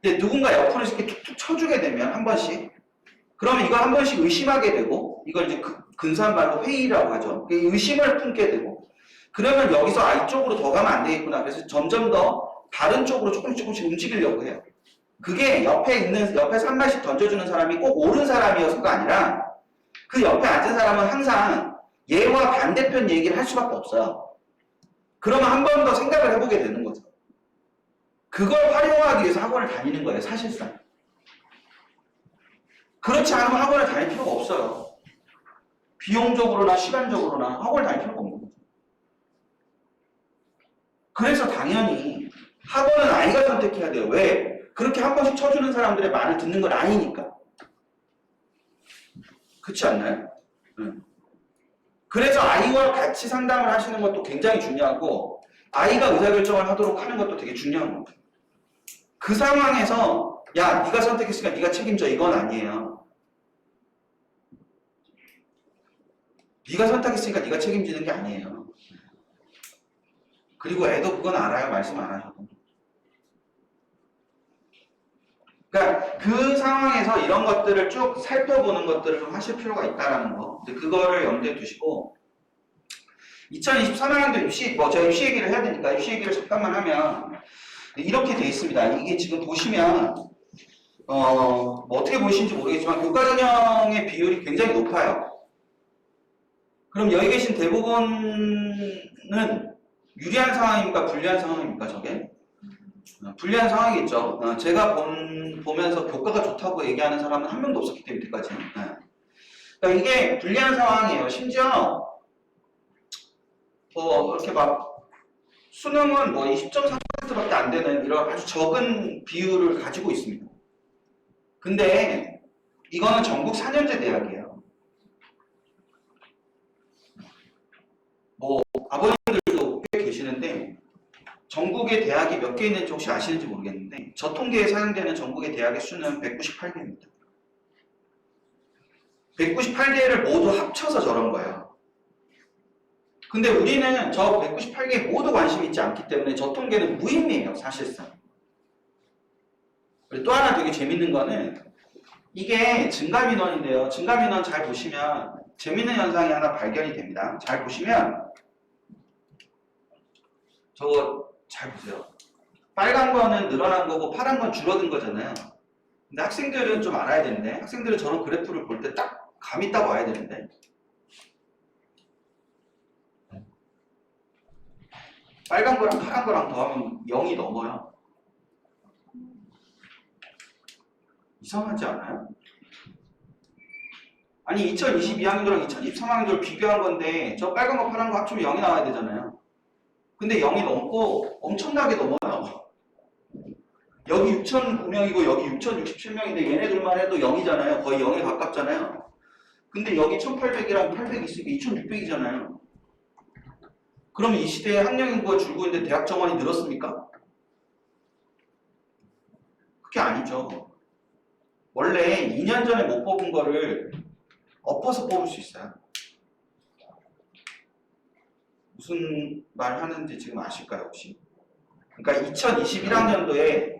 근데 누군가 옆으로 이렇게 툭툭 쳐주게 되면 한 번씩 그러면 이걸 한 번씩 의심하게 되고, 이걸 이제 근사한 말로 회의라고 하죠. 의심을 품게 되고, 그러면 여기서 이쪽으로 더 가면 안 되겠구나. 그래서 점점 더 다른 쪽으로 조금씩 움직이려고 해요. 그게 옆에 한 발씩 던져주는 사람이 꼭 옳은 사람이어서가 아니라, 그 옆에 앉은 사람은 항상 얘와 반대편 얘기를 할 수밖에 없어요. 그러면 한 번 더 생각을 해보게 되는 거죠. 그걸 활용하기 위해서 학원을 다니는 거예요, 사실상. 그렇지 않으면 학원을 다닐 필요가 없어요. 비용적으로나 시간적으로나 학원을 다닐 필요가 없는 거죠. 그래서 당연히 학원은 아이가 선택해야 돼요. 왜? 그렇게 한 번씩 쳐주는 사람들의 말을 듣는 건 아니니까. 그렇지 않나요? 그래서 아이와 같이 상담을 하시는 것도 굉장히 중요하고, 아이가 의사결정을 하도록 하는 것도 되게 중요한 겁니다. 그 상황에서 야, 네가 선택했으니까 네가 책임져, 이건 아니에요. 네가 선택했으니까 네가 책임지는 게 아니에요. 그리고 애도 그건 알아요. 말씀 안 하셔도. 그러니까 그 상황에서 이런 것들을 쭉 살펴보는 것들을 좀 하실 필요가 있다는 거. 그거를 염두에 두시고, 2023학년도 입시, 제가 입시 얘기를 해야 되니까 입시 얘기를 잠깐만 하면 이렇게 돼 있습니다. 이게 지금 보시면 뭐 어떻게 보이시는지 모르겠지만 교과 전형의 비율이 굉장히 높아요. 그럼 여기 계신 대부분은 유리한 상황입니까? 불리한 상황입니까? 저게? 불리한 상황이겠죠. 제가 보면서 교과가 좋다고 얘기하는 사람은 한 명도 없었기 때문에 이때까지. 그러니까 이게 불리한 상황이에요. 심지어 이렇게 막 수능은 20.3%밖에 안 되는 이런 아주 적은 비율을 가지고 있습니다. 근데 이거는 전국 4년제 대학이에요. 아버님들도 꽤 계시는데 전국에 대학이 몇 개 있는지 혹시 아시는지 모르겠는데 저 통계에 사용되는 전국의 대학의 수는 198개입니다. 198개를 모두 합쳐서 저런 거예요. 근데 우리는 저 198개에 모두 관심이 있지 않기 때문에 저 통계는 무의미해요, 사실상. 그리고 또 하나 되게 재밌는 거는 이게 증가민원인데요. 증가민원 잘 보시면 재밌는 현상이 하나 발견이 됩니다. 잘 보시면 저거 잘 보세요. 빨간 거는 늘어난 거고 파란 건 줄어든 거잖아요. 근데 학생들은 좀 알아야 되는데, 학생들은 저런 그래프를 볼 때 딱 감이 딱 와야 되는데, 빨간 거랑 파란 거랑 더하면 0이 넘어요. 이상하지 않아요? 아니 2022학년도랑 2023학년도를 비교한 건데 저 빨간 거 파란 거 합치면 0이 나와야 되잖아요. 근데 0이 넘고 엄청나게 넘어요. 여기 6,009명이고 여기 6,067명인데 얘네들만 해도 0이잖아요. 거의 0에 가깝잖아요. 근데 여기 1,800이랑 800이 있으니까 2,600이잖아요. 그러면 이 시대에 학령 인구가 줄고 있는데 대학 정원이 늘었습니까? 그게 아니죠. 원래 2년 전에 못 뽑은 거를 엎어서 뽑을 수 있어요. 무슨 말 하는지 지금 아실까요, 혹시? 그러니까 2021학년도에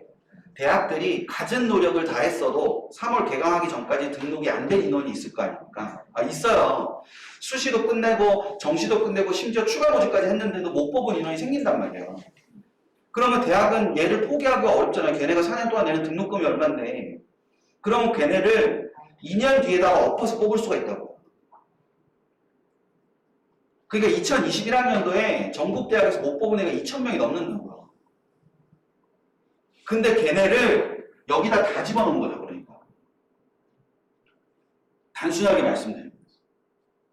대학들이 갖은 노력을 다했어도 3월 개강하기 전까지 등록이 안 된 인원이 있을 거 아닙니까? 있어요. 수시도 끝내고 정시도 끝내고 심지어 추가 모집까지 했는데도 못 뽑은 인원이 생긴단 말이에요. 그러면 대학은 얘를 포기하기가 어렵잖아요. 걔네가 4년 동안 내는 등록금이 얼마인데. 그럼 걔네를 2년 뒤에다가 엎어서 뽑을 수가 있다고. 그러니까 2021학년도에 전국 대학에서 못 뽑은 애가 2,000명이 넘는다고요. 근데 걔네를 여기다 다 집어넣은 거죠, 그러니까. 단순하게 말씀드립니다.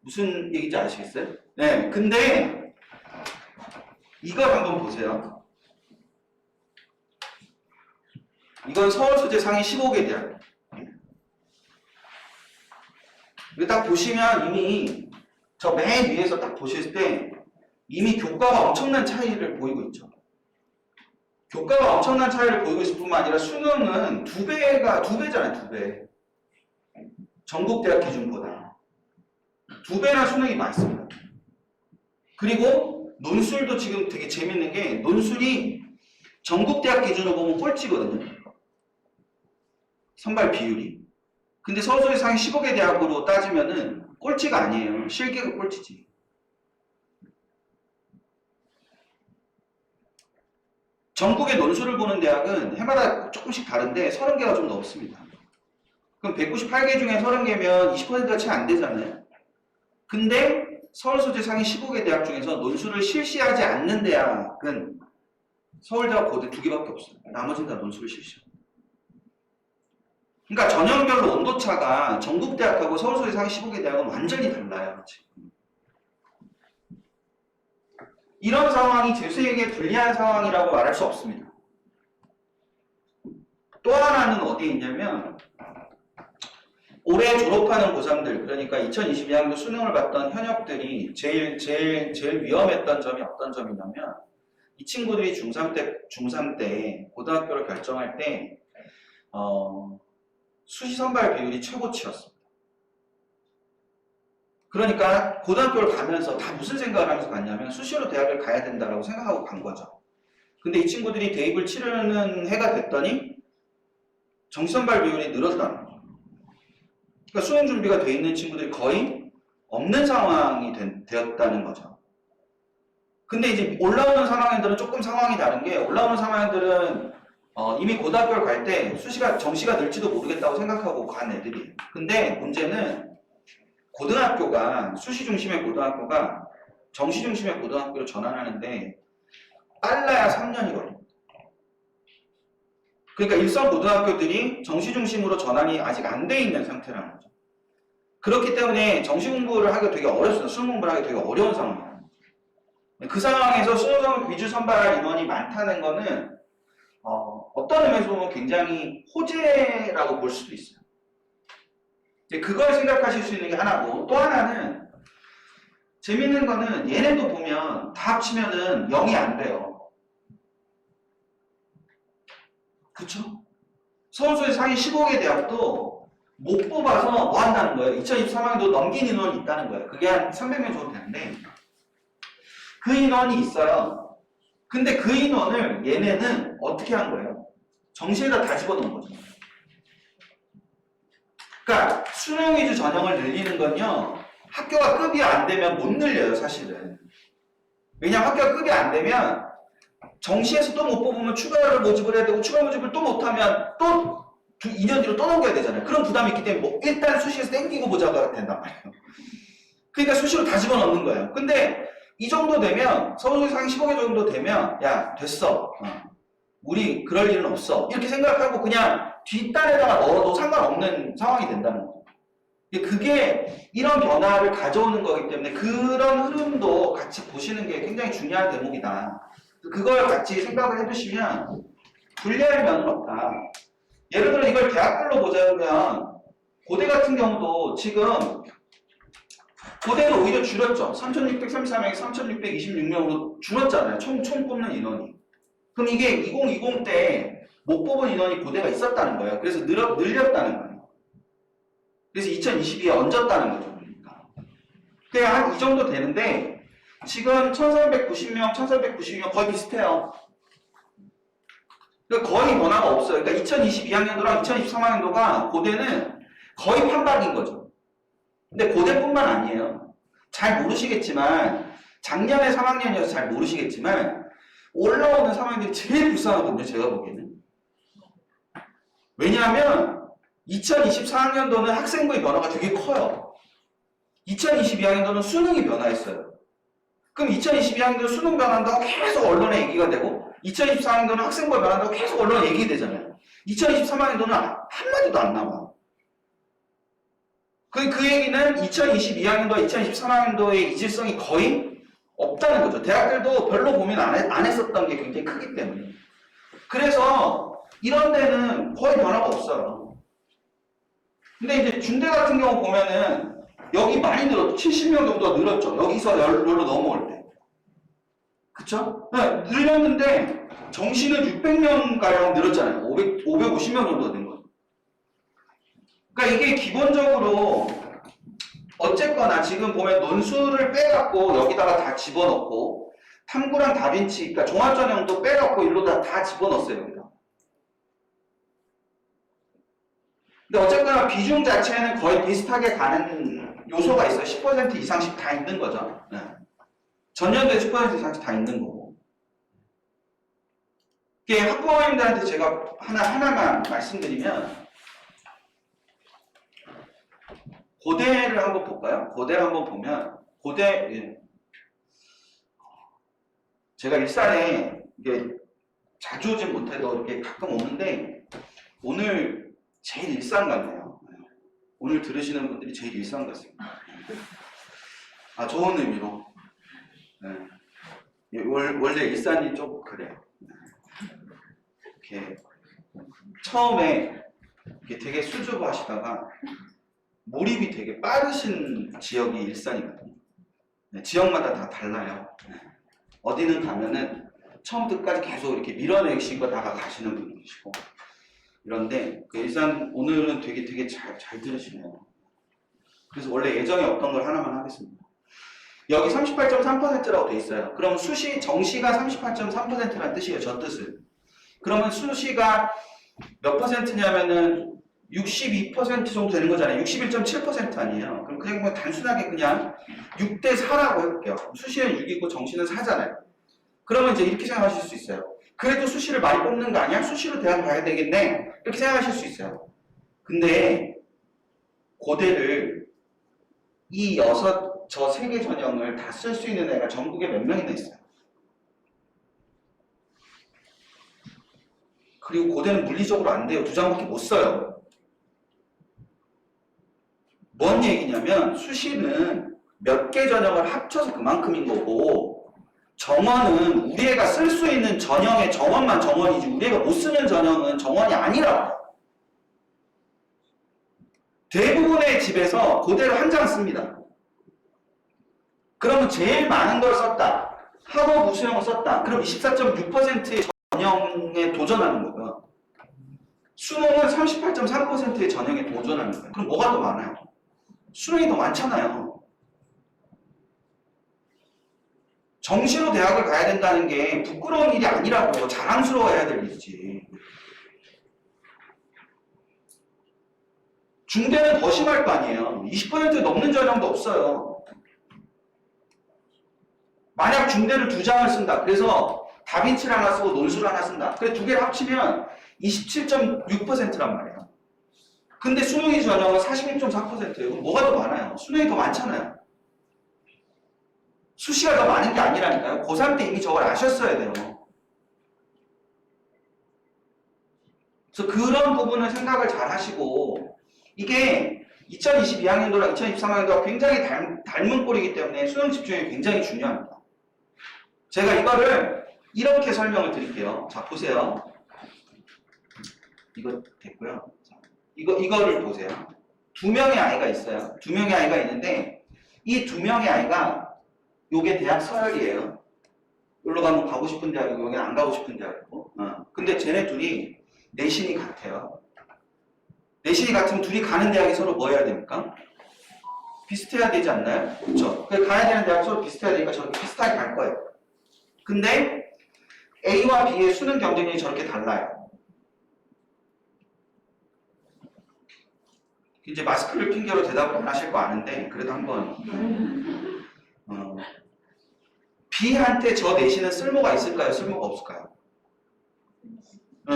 무슨 얘기인지 아시겠어요? 네, 근데 이걸 한번 보세요. 이건 서울소재 상위 15개 대학. 이거 딱 보시면 이미 저 맨 위에서 딱 보실 때 이미 교과가 엄청난 차이를 보이고 있죠. 교과가 엄청난 차이를 보이고 있을 뿐만 아니라 수능은 두 배잖아요, 2배. 전국 대학 기준보다. 2배나 수능이 많습니다. 그리고 논술도 지금 되게 재밌는 게 논술이 전국 대학 기준으로 보면 꼴찌거든요. 선발 비율이. 근데 서울소재 상위 15개 대학으로 따지면은 꼴찌가 아니에요. 실기가 꼴찌지. 전국의 논술을 보는 대학은 해마다 조금씩 다른데 30개가 좀 넘습니다. 그럼 198개 중에 30개면 20%가 채 안 되잖아요. 근데 서울소재 상위 15개 대학 중에서 논술을 실시하지 않는 대학은 서울대와 고대 2개밖에 없어요. 나머지는 다 논술을 실시합니다. 그러니까 전형별로 온도차가 전국대학하고 서울소재 상위 15개 대학은 완전히 달라요. 지금. 이런 상황이 재수에게 불리한 상황이라고 말할 수 없습니다. 또 하나는 어디에 있냐면 올해 졸업하는 고3들, 그러니까 2022학년 수능을 봤던 현역들이 제일 위험했던 점이 어떤 점이냐면 이 친구들이 중3 때 고등학교를 결정할 때 수시 선발 비율이 최고치였습니다. 그러니까 고등학교를 가면서 다 무슨 생각을 하면서 갔냐면 수시로 대학을 가야 된다고 생각하고 간 거죠. 근데 이 친구들이 대입을 치르는 해가 됐더니 정시 선발 비율이 늘었다는 거죠. 그러니까 수능 준비가 돼 있는 친구들이 거의 없는 상황이 되었다는 거죠. 근데 이제 올라오는 3학년들은 조금 상황이 다른 게 올라오는 3학년들은 이미 고등학교를 갈 때 정시가 늘지도 모르겠다고 생각하고 간 애들이에요. 근데 문제는 고등학교가 수시 중심의 고등학교가 정시 중심의 고등학교로 전환하는데 빨라야 3년이 걸립니다. 그러니까 일선 고등학교들이 정시 중심으로 전환이 아직 안 돼 있는 상태라는 거죠. 그렇기 때문에 정시 공부를 하기가 되게 어렵습니다. 수능 공부를 하기 되게 어려운 상황이에요. 그 상황에서 수능 위주 선발 인원이 많다는 거는 어떤 의미에서 보면 굉장히 호재라고 볼 수도 있어요. 그걸 생각하실 수 있는 게 하나고, 또 하나는 재밌는 거는 얘네도 보면 다 합치면은 0이 안 돼요. 그쵸? 서울소재 상위 15개 대학도 못 뽑아서 뭐 한다는 거예요? 2023학년도 넘긴 인원이 있다는 거예요. 그게 한 300명 정도 되는데 그 인원이 있어요. 근데 그 인원을 얘네는 어떻게 한 거예요? 정시에다 다 집어넣은 거죠. 그러니까 수능 위주 전형을 늘리는 건요, 학교가 급이 안 되면 못 늘려요, 사실은. 왜냐면 학교가 급이 안 되면 정시에서 또 못 뽑으면 추가를 모집을 해야 되고 추가 모집을 또 못하면 또 2년 뒤로 또 넘겨야 되잖아요. 그런 부담이 있기 때문에 뭐 일단 수시에서 땡기고 보자가 된단 말이에요. 그러니까 수시로 다 집어넣는 거예요. 근데 이 정도 되면 서울소재 상위 15개 정도 되면 야 됐어. 우리 그럴 일은 없어. 이렇게 생각하고 그냥 뒷단에다가 넣어도 상관없는 상황이 된다는 거죠. 그게 이런 변화를 가져오는 거기 때문에 그런 흐름도 같이 보시는 게 굉장히 중요한 대목이다. 그걸 같이 생각을 해두시면 불리할 면은 없다. 예를 들어 이걸 대학별로 보자면 고대 같은 경우도 지금 고대는 오히려 줄였죠. 3,633명에서 3,626명으로 줄었잖아요. 총 뽑는 인원이. 그럼 이게 2020 때 못 뽑은 인원이 고대가 있었다는 거예요. 그래서 늘렸다는 거예요. 그래서 2022에 얹었다는 거죠. 그러니까. 그냥 한 이 정도 되는데 지금 1,390명, 1,392명 거의 비슷해요. 그러니까 거의 변화가 없어요. 그러니까 2022학년도랑 2023학년도가 고대는 거의 판박인 거죠. 근데 고대뿐만 아니에요. 잘 모르시겠지만 작년에 3학년이어서 잘 모르시겠지만 올라오는 3학년들이 제일 불쌍하거든요. 제가 보기에는. 왜냐하면 2024학년도는 학생부의 변화가 되게 커요. 2022학년도는 수능이 변화했어요. 그럼 2022학년도 수능 변화한다고 계속 언론에 얘기가 되고 2024학년도는 학생부가 변화한다고 계속 언론에 얘기되잖아요. 2023학년도는 한마디도 안 나와요. 그 얘기는 2022학년도와 2023학년도의 이질성이 거의 없다는 거죠. 대학들도 별로 고민 안 했었던 게 굉장히 크기 때문에. 그래서 이런 데는 거의 변화가 없어요. 근데 이제 중대 같은 경우 보면은 여기 많이 늘었죠. 70명 정도가 늘었죠. 여기서 열로 넘어올 때. 그쵸? 네, 늘렸는데 정시는 600명가량 늘었잖아요. 550명 정도가 된 거죠. 그러니까 이게 기본적으로 어쨌거나 지금 보면 논술을 빼갖고 여기다가 다 집어넣고 탐구랑 다빈치, 그러니까 종합전형도 빼갖고 일로 다 집어넣었어요. 여기다. 근데 어쨌거나 비중 자체는 거의 비슷하게 가는 요소가 있어요. 10% 이상씩 다 있는 거죠. 네. 전년도에 10% 이상씩 다 있는 거고. 이게 학부모님들한테 제가 하나만 말씀드리면, 고대를 한번 볼까요? 고대를 한번 보면, 제가 일산에 이게 자주 오진 못해도 이렇게 가끔 오는데, 오늘 제일 일산 같네요. 오늘 들으시는 분들이 제일 일산 같습니다. 좋은 의미로. 네. 원래 일산이 좀 그래요. 이렇게 처음에 이렇게 되게 수줍어 하시다가 몰입이 되게 빠르신 지역이 일산이거든요. 네, 지역마다 다 달라요. 네. 어디는 가면은 처음부터 끝까지 계속 이렇게 밀어내시고 가시는 분이 계시고 이런데 그 일산 오늘은 되게 잘 들으시네요. 그래서 원래 예정이 없던 걸 하나만 하겠습니다. 여기 38.3%라고 돼 있어요. 그럼 정시가 38.3%라는 뜻이에요. 저 뜻은. 그러면 수시가 몇 퍼센트냐면은 62% 정도 되는 거잖아요. 61.7% 아니에요. 그럼 그냥 단순하게 그냥 6대 4라고 해볼게요. 수시는 6이고 정시는 4잖아요. 그러면 이제 이렇게 생각하실 수 있어요. 그래도 수시를 많이 뽑는 거 아니야? 수시로 대학 가야 되겠네? 이렇게 생각하실 수 있어요. 근데 고대를 저 3개 전형을 다 쓸 수 있는 애가 전국에 몇 명이나 있어요. 그리고 고대는 물리적으로 안 돼요. 2장밖에 못 써요. 뭔 얘기냐면 수시는 몇 개 전형을 합쳐서 그만큼인 거고 정원은 우리 애가 쓸 수 있는 전형의 정원만 정원이지 우리 애가 못 쓰는 전형은 정원이 아니라고. 대부분의 집에서 고대로 한 장 씁니다. 그러면 제일 많은 걸 썼다. 학업 우수형을 썼다. 그럼 24.6%의 전형에 도전하는 거고요. 수능은 38.3%의 전형에 도전하는 거예요. 그럼 뭐가 더 많아요? 수능이 더 많잖아요. 정시로 대학을 가야 된다는 게 부끄러운 일이 아니라고 자랑스러워해야 될 일이지. 중대는 더 심할 거 아니에요. 20% 넘는 전형도 없어요. 만약 중대를 2장을 쓴다. 그래서 다빈치를 하나 쓰고 논술을 하나 쓴다. 그래 2개를 합치면 27.6%란 말이에요. 근데 수능이 전형은 46.4%예요. 그럼 뭐가 더 많아요? 수능이 더 많잖아요. 수시가 더 많은 게 아니라니까요. 고3 때 이미 저걸 아셨어야 돼요. 그래서 그런 부분을 생각을 잘 하시고 이게 2022학년도랑 2023학년도가 굉장히 닮은 꼴이기 때문에 수능 집중이 굉장히 중요합니다. 제가 이거를 이렇게 설명을 드릴게요. 자, 보세요. 이거 됐고요. 자, 이거를 보세요. 2명의 아이가 있어요. 2명의 아이가 있는데 이 2명의 아이가 요게 대학 서열이에요. 여기로 가면 가고 싶은 대학이고 여기 안 가고 싶은 대학이고. 근데 쟤네 둘이 내신이 같아요. 내신이 같으면 둘이 가는 대학이 서로 뭐 해야 됩니까? 비슷해야 되지 않나요? 그렇죠? 가야 되는 대학이 서로 비슷해야 되니까 저렇게 비슷하게 갈 거예요. 근데 A와 B의 수능 경쟁력이 저렇게 달라요. 이제 마스크를 핑계로 대답을 안 하실 거 아는데 그래도 한번 B한테 저 내신은 쓸모가 있을까요? 쓸모가 없을까요?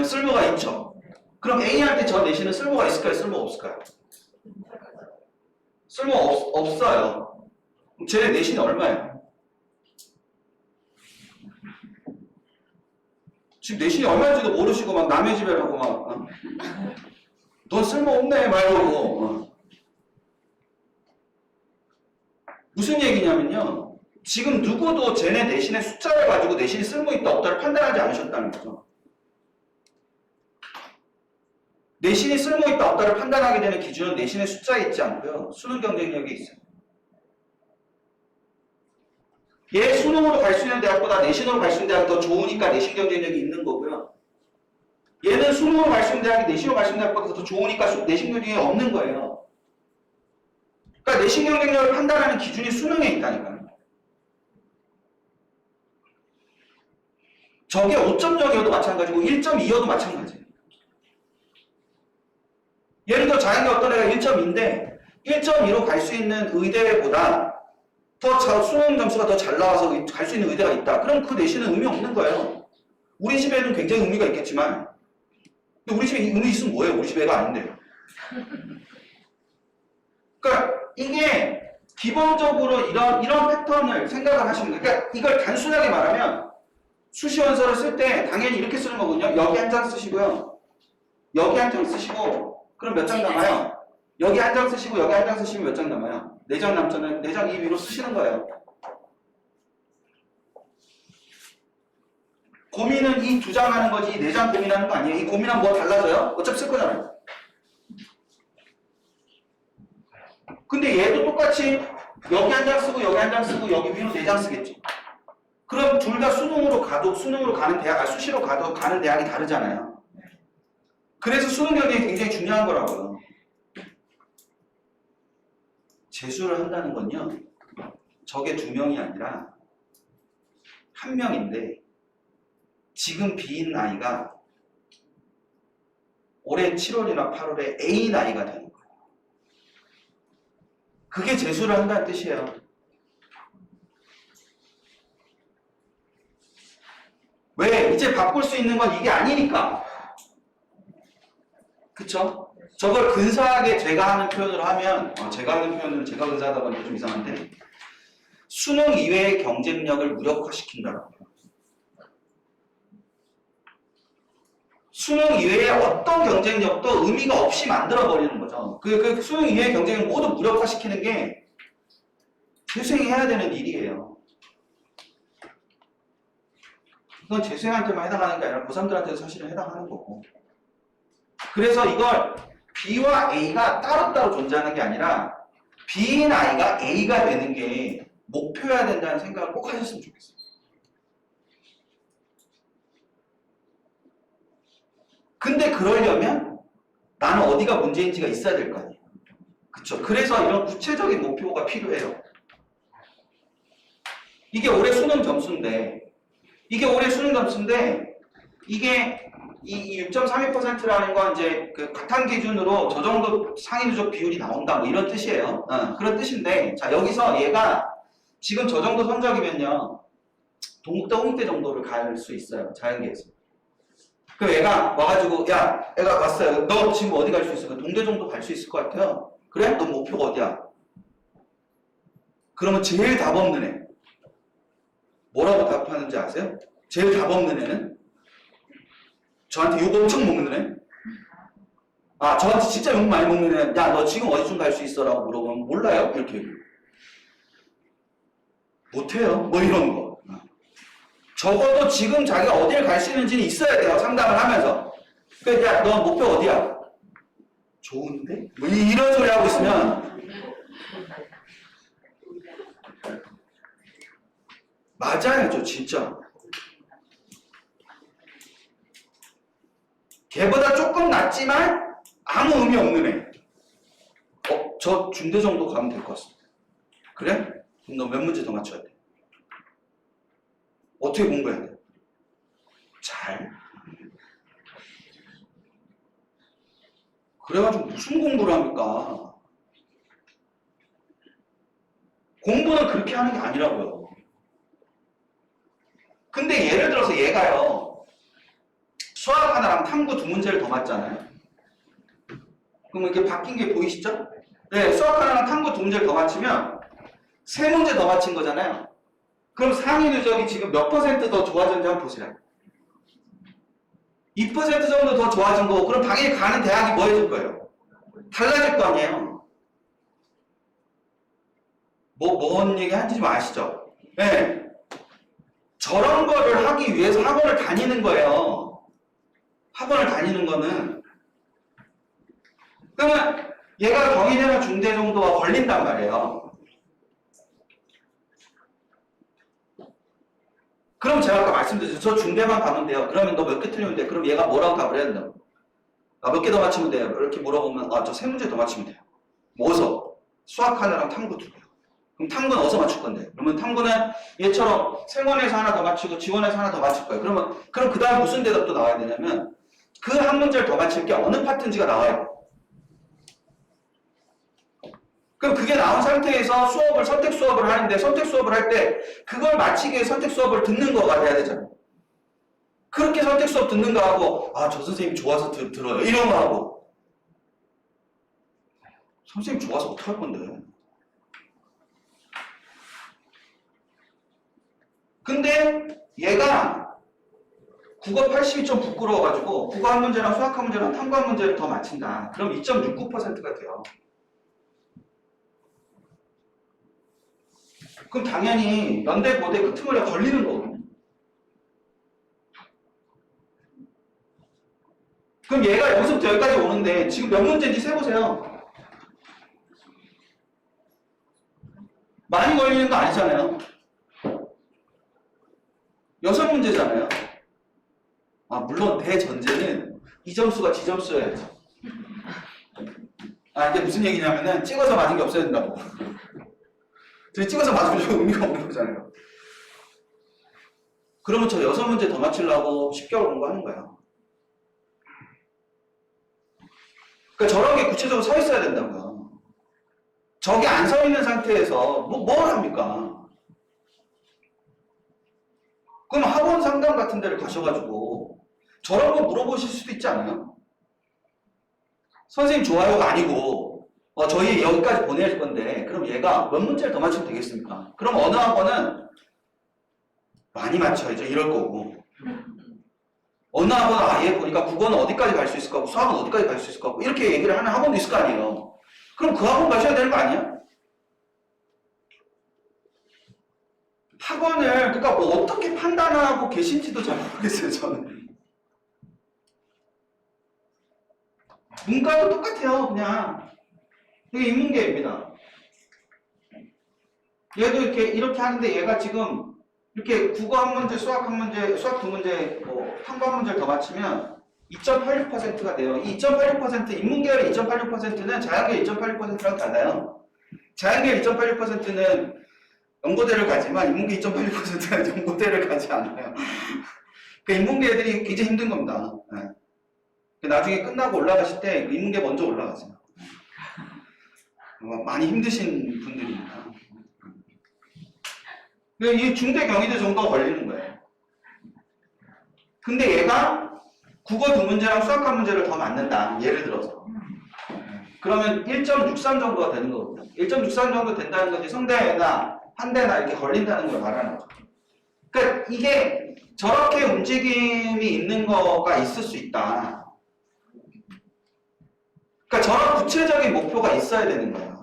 쓸모가 있죠. 그럼 A한테 저 내신은 쓸모가 있을까요? 쓸모가 없을까요? 쓸모 없어요. 제 내신이 얼마예요? 지금 내신이 얼마인지도 모르시고 막 남의 집에 가고 막 넌 쓸모없네 말고 무슨 얘기냐면요. 지금 누구도 쟤네 내신의 숫자를 가지고 내신이 쓸모있다 없다를 판단하지 않으셨다는 거죠. 내신이 쓸모있다 없다를 판단하게 되는 기준은 내신의 숫자에 있지 않고요. 수능 경쟁력에 있어요. 얘 수능으로 갈 수 있는 대학보다 내신으로 갈 수 있는 대학이 더 좋으니까 내신 경쟁력이 있는 거고요. 얘는 수능으로 갈 수 있는 대학이 내신으로 갈 수 있는 대학보다 더 좋으니까 내신 경쟁력이 없는 거예요. 그러니까 내신 경쟁력을 판단하는 기준이 수능에 있다니까요. 저게 5.0이어도 마찬가지고 1.2여도 마찬가지예요. 예를 들어 자연계 어떤 애가 1.2인데 1.2로 갈 수 있는 의대보다 더 수능 점수가 더 잘 나와서 갈 수 있는 의대가 있다. 그럼 그 내신은 의미 없는 거예요. 우리 집에는 굉장히 의미가 있겠지만 근데 우리 집에 의미 있으면 뭐예요? 우리 집 애가 아닌데. 그러니까 이게 기본적으로 이런 패턴을 생각을 하시는 거예요. 그러니까 이걸 단순하게 말하면 수시원서를 쓸 때 당연히 이렇게 쓰는 거거든요. 여기 한 장 쓰시고요. 여기 한 장 쓰시고 그럼 몇 장 남아요? 여기 한 장 쓰시고 여기 한 장 쓰시면 몇 장 남아요? 4장 남잖아요. 4장 이 위로 쓰시는 거예요. 고민은 이 2장 하는 거지 4장 고민하는 거 아니에요. 이 고민하면 뭐 달라져요? 어차피 쓸 거잖아요. 근데 얘도 똑같이 여기 한 장 쓰고 여기 한 장 쓰고 여기 위로 4장 쓰겠지. 그럼 둘 다 수능으로 가는 대학, 수시로 가는 대학이 다르잖아요. 그래서 수능 경쟁이 굉장히 중요한 거라고요. 재수를 한다는 건요. 저게 2명이 아니라 1명인데 지금 B인 나이가 올해 7월이나 8월에 A 나이가 되는 거예요. 그게 재수를 한다는 뜻이에요. 왜? 이제 바꿀 수 있는 건 이게 아니니까. 그쵸? 저걸 근사하게 제가 하는 표현으로 하면 제가 하는 표현은 제가 근사하다 보니까 좀 이상한데 수능 이외의 경쟁력을 무력화시킨다라고. 수능 이외의 어떤 경쟁력도 의미가 없이 만들어버리는 거죠. 그 수능 이외의 경쟁을 모두 무력화시키는 게 재수생이 해야 되는 일이에요. 이건 재수생한테만 해당하는 게 아니라 고3들한테도 사실은 해당하는 거고. 그래서 이걸 B와 A가 따로따로 존재하는 게 아니라 B인 I가 A가 되는 게 목표여야 된다는 생각을 꼭 하셨으면 좋겠어요. 근데 그러려면 나는 어디가 문제인지가 있어야 될 거 아니에요. 그쵸? 그래서 이런 구체적인 목표가 필요해요. 이게 올해 수능 점수인데 이게 이 6.32%라는 건 이제 그 가탄 기준으로 저 정도 상위 누적 비율이 나온다 뭐 이런 뜻이에요. 그런 뜻인데 자 여기서 얘가 지금 저 정도 성적이면요 동국대 홍대 정도를 갈 수 있어요. 자연계에서. 그 애가 와가지고 야 애가 왔어요. 너 지금 어디 갈 수 있어? 동대 정도 갈 수 있을 것 같아요. 그래? 너 목표가 어디야? 그러면 제일 답 없는 애 뭐라고 답하는지 아세요? 제일 답 없는 애는 저한테 욕 엄청 먹는 애? 저한테 진짜 욕 많이 먹는 애. 야, 너 지금 어디쯤 갈 수 있어? 라고 물어보면 몰라요? 이렇게 얘기해요. 못해요. 뭐 이런 거. 적어도 지금 자기가 어디를 갈 수 있는지는 있어야 돼요. 상담을 하면서. 그러니까 야, 너 목표 어디야? 좋은데? 뭐 이런 소리 하고 있으면 맞아요. 저 진짜. 걔보다 조금 낫지만 아무 의미 없는 애. 저 중대 정도 가면 될 것 같습니다. 그래? 그럼 너 몇 문제 더 맞춰야 돼? 어떻게 공부해야 돼? 잘. 그래가지고 무슨 공부를 합니까? 공부는 그렇게 하는 게 아니라고요. 근데 예를 들어서 얘가요. 수학 하나랑 탐구 2문제를 더 맞잖아요. 그럼 이렇게 바뀐 게 보이시죠? 네, 수학 하나랑 탐구 2문제를 더 맞추면 3문제 더 맞힌 거잖아요. 그럼 상위 누적이 지금 몇 % 더 좋아졌는지 한번 보세요. 2% 정도 더 좋아진 거고 그럼 당연히 가는 대학이 뭐 해줄 거예요? 달라질 거 아니에요. 뭔 얘기 하는지 좀 아시죠? 네. 저런 거를 하기 위해서 학원을 다니는 거예요. 학원을 다니는 거는. 그러면 얘가 경희대나 중대 정도가 걸린단 말이에요. 그럼 제가 아까 말씀드렸죠. 저 중대만 가면 돼요. 그러면 너 몇 개 틀리면 돼. 그럼 얘가 뭐라고 답을 해야 된다고? 몇 개 더 맞추면 돼요. 이렇게 물어보면 저 3문제 더 맞추면 돼요. 뭐서? 수학 하나랑 탐구 2개. 그럼 탐구는 어디서 맞출 건데? 그러면 탐구는 얘처럼 생원에서 하나 더 맞추고 지원에서 하나 더 맞출 거예요. 그럼 그 다음 무슨 대답도 나와야 되냐면 그 한 문제를 더 맞출 게 어느 파트인지가 나와요. 그럼 그게 나온 상태에서 선택 수업을 하는데 선택 수업을 할 때 그걸 마치기 위해 선택 수업을 듣는 거가 돼야 되잖아요. 그렇게 선택 수업 듣는 거 하고 아, 저 선생님 좋아서 들어요. 이런 거 하고 선생님 좋아서 어떡할 건데. 근데 얘가 국어 80이 좀 부끄러워가지고 국어 한 문제랑 수학 한 문제랑 탐구 한 문제를 더 맞춘다. 그럼 2.69%가 돼요. 그럼 당연히 연대, 고대 그 틈을 걸리는 거거든요. 그럼 얘가 여기서부터 여기까지 오는데 지금 몇 문제인지 세보세요. 많이 걸리는 거 아니잖아요. 6문제잖아요. 아, 물론 대전제는 이 점수가 지 점수여야지. 아, 이게 무슨 얘기냐면은 찍어서 맞은 게 없어야 된다고. 저희 찍어서 맞으면 좀 의미가 없는 거잖아요. 그러면 저 6문제 더 맞추려고 10개월 공부하는 거예요. 그러니까 저런 게 구체적으로 서 있어야 된다고요. 저게 안 서 있는 상태에서 뭘 합니까? 그럼 학원 상담 같은 데를 가셔가지고 저런 거 물어보실 수도 있지 않아요? 선생님 좋아요가 아니고 저희 여기까지 보낼 건데 그럼 얘가 몇 문제를 더 맞추면 되겠습니까? 그럼 어느 학원은 많이 맞춰야죠. 이럴 거고 어느 학원은 얘 보니까 국어는 어디까지 갈 수 있을 거고 수학은 어디까지 갈 수 있을 거고 이렇게 얘기를 하는 학원도 있을 거 아니에요. 그럼 그 학원 가셔야 되는 거 아니야? 학원을 그러니까 뭐 어떻게 판단하고 계신지도 잘 모르겠어요. 저는 문과도 똑같아요. 그냥 이게 인문계입니다. 얘도 이렇게 하는데 얘가 지금 이렇게 국어 한 문제, 수학 한 문제, 수학 두 문제, 탐구 한 문제를 더 맞추면 2.86%가 돼요. 이 2.86% 인문계열의 2.86%는 자연계열 2.86%랑 달라요. 자연계열 2.86%는 연고대를 가지만 인문계 2.86%는 연고대를 가지 않아요. 그 인문계 애들이 굉장히 힘든 겁니다. 네. 나중에 끝나고 올라가실 때 인문계 먼저 올라가세요. 많이 힘드신 분들이니까. 이 중대 경희대 정도가 걸리는 거예요. 근데 얘가 국어 두 문제랑 수학 한 문제를 더 맞는다. 예를 들어서. 그러면 1.63 정도가 되는 거거든요. 1.63 정도 된다는 것이 성대나 한대나 이렇게 걸린다는 걸 말하는 거죠. 그러니까 이게 저렇게 움직임이 있는 거가 있을 수 있다. 그러니까 저런 구체적인 목표가 있어야 되는 거예요.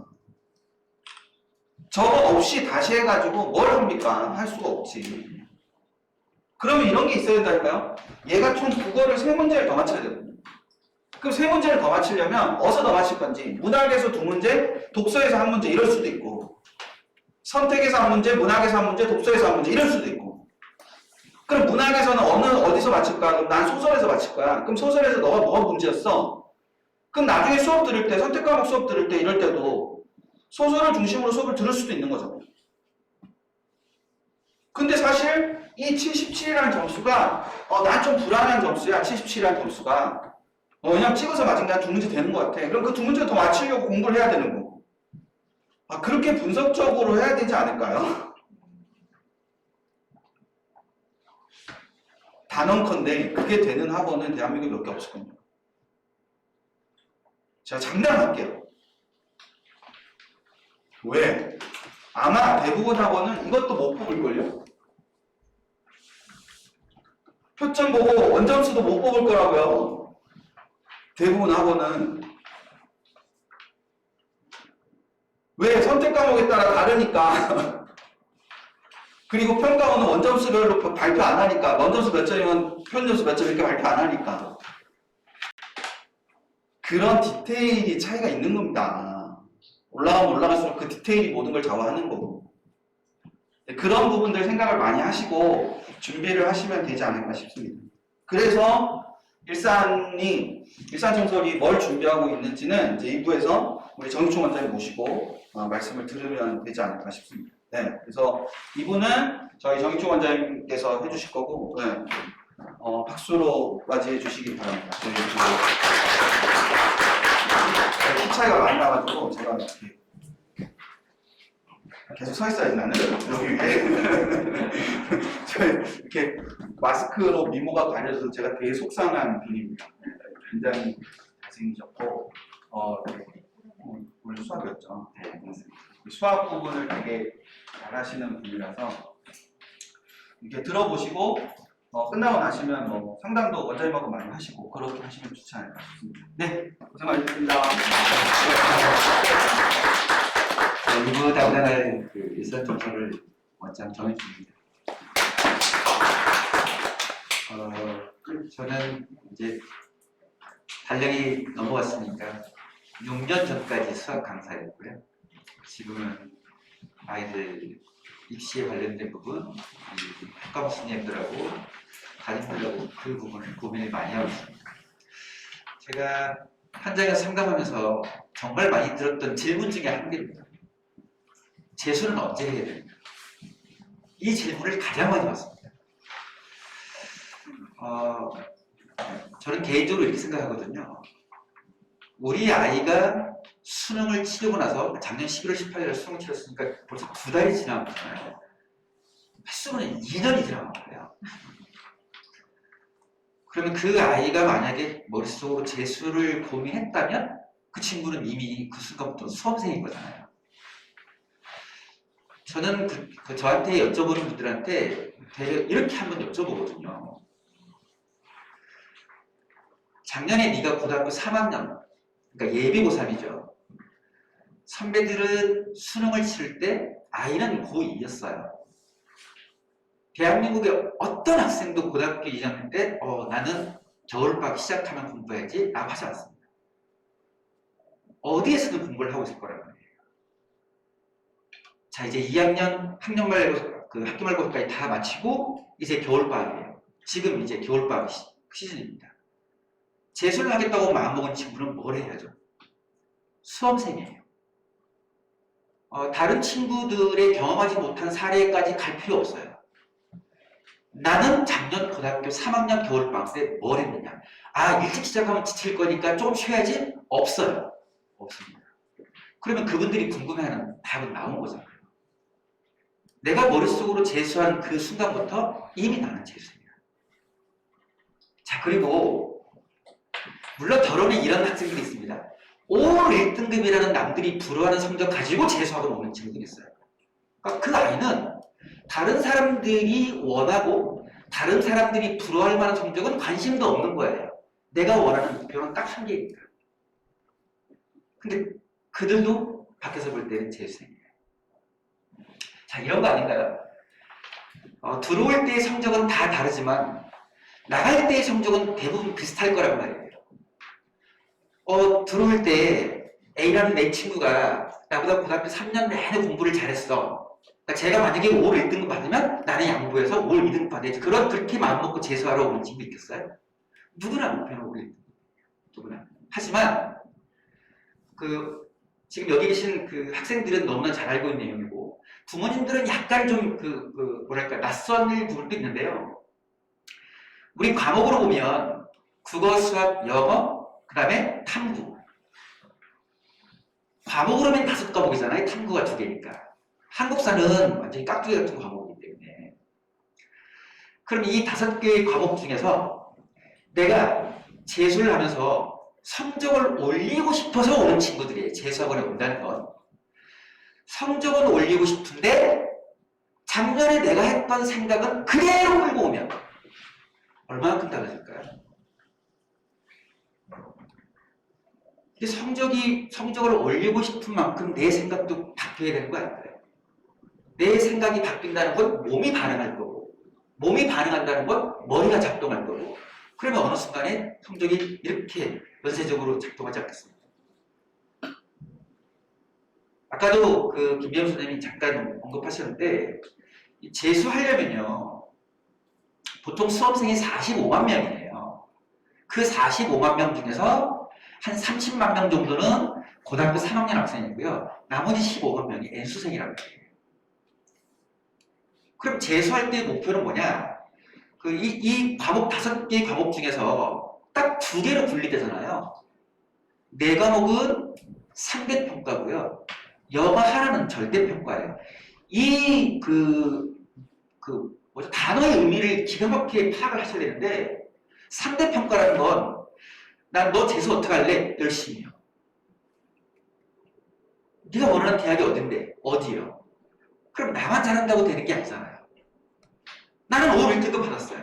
저거 없이 다시 해가지고 뭘 합니까? 할 수가 없지. 그러면 이런 게 있어야 된다니까요? 얘가 총 국어를 3문제를 더 맞춰야 되거든요. 그럼 3문제를 더 맞추려면 어디서 더 맞힐 건지 문학에서 2문제, 독서에서 1문제 이럴 수도 있고 선택에서 1문제, 문학에서 1문제, 독서에서 1문제 이럴 수도 있고 그럼 문학에서는 어디서 맞힐까? 그럼 난 소설에서 맞힐 거야. 그럼 소설에서 너가 뭐가 문제였어? 그럼 나중에 수업 들을 때, 선택 과목 수업 들을 때 이럴 때도 소설을 중심으로 수업을 들을 수도 있는 거잖아요. 근데 사실 이 77이라는 점수가 난 좀 불안한 점수야. 77이라는 점수가 그냥 찍어서 맞은 게 한 2문제 되는 것 같아. 그럼 그 2문제 더 맞추려고 공부를 해야 되는 거고 그렇게 분석적으로 해야 되지 않을까요? 단언컨대 그게 되는 학원은 대한민국에 몇 개 없을 겁니다. 제가 장담할게요. 왜? 아마 대부분 학원은 이것도 못 뽑을걸요? 표점 보고 원점수도 못 뽑을 거라고요. 대부분 학원은. 왜? 선택 과목에 따라 다르니까. 그리고 평가원은 원점수별로 발표 안 하니까. 원점수 몇 점이면 표준점수 몇 점 이렇게 발표 안 하니까. 그런 디테일이 차이가 있는 겁니다. 올라가면 올라갈수록 그 디테일이 모든 걸 좌우하는 거고. 그런 부분들 생각을 많이 하시고 준비를 하시면 되지 않을까 싶습니다. 그래서 일산청설이 뭘 준비하고 있는지는 이제 2부에서 우리 정유총 원장님 모시고 말씀을 들으면 되지 않을까 싶습니다. 네, 그래서 2부는 저희 정유총 원장님께서 해주실 거고, 네, 박수로 맞이해 주시기 바랍니다. 저희 키 차이가 많이 나가지고 제가 이렇게 계속 서 있어야지 나는 여기 위에. 저 이렇게 마스크로 미모가 가려져서 제가 되게 속상한 분입니다. 굉장히 잘생기셨고 원래 수학이었죠. 네, 수학 부분을 되게 잘하시는 분이라서 이렇게 들어보시고 끝나고 나시면 뭐 상담도 원장님하고 많이 하시고 그렇게 하시면 좋지 않을까 싶습니다. 네, 고생 많으셨습니다. 일부 담당할 그 일선 점수를 원장 정해줍니다. 저는 이제 달력이 넘어갔으니까 6년 전까지 수학 강사였고요. 지금은 아이들 입시에 관련된 부분, 학과 선생님들하고 담임들하고 그 부분을 고민을 많이 하고 있습니다. 제가 현장에서 상담하면서 정말 많이 들었던 질문 중에 한 개입니다. 재수는 언제 해야 됩니까? 이 질문을 가장 많이 받습니다. 저는 개인적으로 이렇게 생각하거든요. 우리 아이가 수능을 치르고 나서 작년 11월 18일에 수능을 치렀으니까 벌써 2달이 지난 거잖아요. 횟수는 2년이 지난 거예요. 그러면 그 아이가 만약에 머릿속으로 재수를 고민했다면 그 친구는 이미 그 순간부터 수험생인 거잖아요. 저는 저한테 여쭤보는 분들한테 되게 이렇게 한번 여쭤보거든요. 작년에 네가 고등학교 3학년, 그러니까 예비 고3이죠. 선배들은 수능을 치를 때 아이는 고2였어요. 대한민국의 어떤 학생도 고등학교 2학년 때 나는 겨울방학 시작하면 공부해야지 라고 하지 않습니다. 어디에서든 공부를 하고 있을 거란 말이에요. 자, 이제 2학년 학년말 학기말고사까지 다 마치고 이제 겨울방학이에요. 지금 이제 겨울방학 시즌입니다. 재수를 하겠다고 마음먹은 친구는 뭘 해야죠? 수험생이에요. 다른 친구들의 경험하지 못한 사례까지 갈 필요 없어요. 나는 작년 고등학교 3학년 겨울방학 때 뭘 했느냐? 일찍 시작하면 지칠 거니까 조금 쉬어야지? 없어요. 없습니다. 그러면 그분들이 궁금해하는 답은 나온 거잖아요. 내가 머릿속으로 재수한 그 순간부터 이미 나는 재수입니다. 자, 그리고 물론 결혼에 이런 학생들이 있습니다. 올 1등급이라는 남들이 부러워하는 성적 가지고 재수학을 오는 친구들이 있어요. 그러니까 그 아이는 다른 사람들이 원하고 다른 사람들이 부러워할 만한 성적은 관심도 없는 거예요. 내가 원하는 목표는 딱 한 개입니다. 근데 그들도 밖에서 볼 때는 재수생이에요. 자, 이런 거 아닌가요? 들어올 때의 성적은 다 다르지만 나갈 때의 성적은 대부분 비슷할 거란 말이에요. 들어올 때 A라는 내 친구가 나보다 고등학교 3년 내내 공부를 잘했어. 그러니까 제가 만약에 올 1등급 받으면 나는 양보해서 올 2등급 받아야지. 그렇게 마음먹고 재수하러 오는 친구 있겠어요? 누구나 목표는 올 1등급. 누구나. 하지만 지금 여기 계신 그 학생들은 너무나 잘 알고 있는 내용이고 부모님들은 약간 좀 뭐랄까 낯선 부분도 있는데요. 우리 과목으로 보면 국어, 수학, 영어, 그 다음에 탐구. 과목으로 면 5과목이잖아요. 탐구가 2개니까. 한국사는 완전히 깍두기 같은 과목이기 때문에. 그럼 이 5개의 과목 중에서 내가 재수를 하면서 성적을 올리고 싶어서 오는 친구들이 재수학원에 온다는 건 성적은 올리고 싶은데 작년에 내가 했던 생각은 그대로 끌고 오면 얼마만큼 달라질까요? 성적을 올리고 싶은 만큼 내 생각도 바뀌어야 되는 거 아닐까요? 내 생각이 바뀐다는 건 몸이 반응할 거고, 몸이 반응한다는 건 머리가 작동할 거고, 그러면 어느 순간에 성적이 이렇게 연쇄적으로 작동하지 않겠습니까? 아까도 김병수 선생님이 잠깐 언급하셨는데, 재수하려면요, 보통 수험생이 45만 명이에요. 그 45만 명 중에서 한 30만 명 정도는 고등학교 3학년 학생이고요. 나머지 15만 명이 N수생이라는 거예요. 그럼 재수할 때 목표는 뭐냐? 이 과목 5개의 과목 중에서 딱 2개로 분리되잖아요. 4과목은 상대평가고요. 영어 하나는 절대평가예요. 이 뭐죠? 단어의 의미를 기가 막히게 파악을 하셔야 되는데 상대평가라는 건 난 너 재수 어떻게 할래? 열심히요. 네가 원하는 대학이 어딘데? 어디요? 그럼 나만 잘한다고 되는 게 아니잖아요. 나는 5, 1등급 받았어요.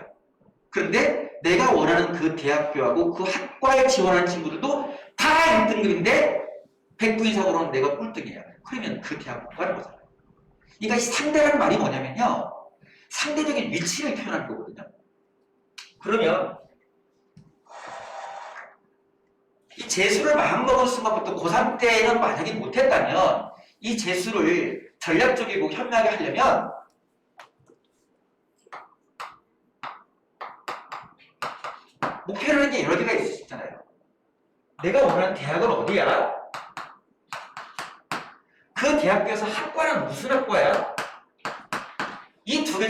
그런데 내가 원하는 그 대학교하고 그 학과에 지원하는 친구들도 다 1등급인데 100분 이상으로는 내가 꼴등이에요. 그러면 그 대학 못 가는 거잖아요. 그러니까 이 상대라는 말이 뭐냐면요. 상대적인 위치를 표현하는 거거든요. 그러면 이 재수를 마음먹은 순간부터 고3 때는 만약에 못했다면 이 재수를 전략적이고 현명하게 하려면 목표라는 게 여러 개가 있을 수 있잖아요. 내가 원하는 대학은 어디야? 그 대학교에서 학과는 무슨 학과야? 이 두 개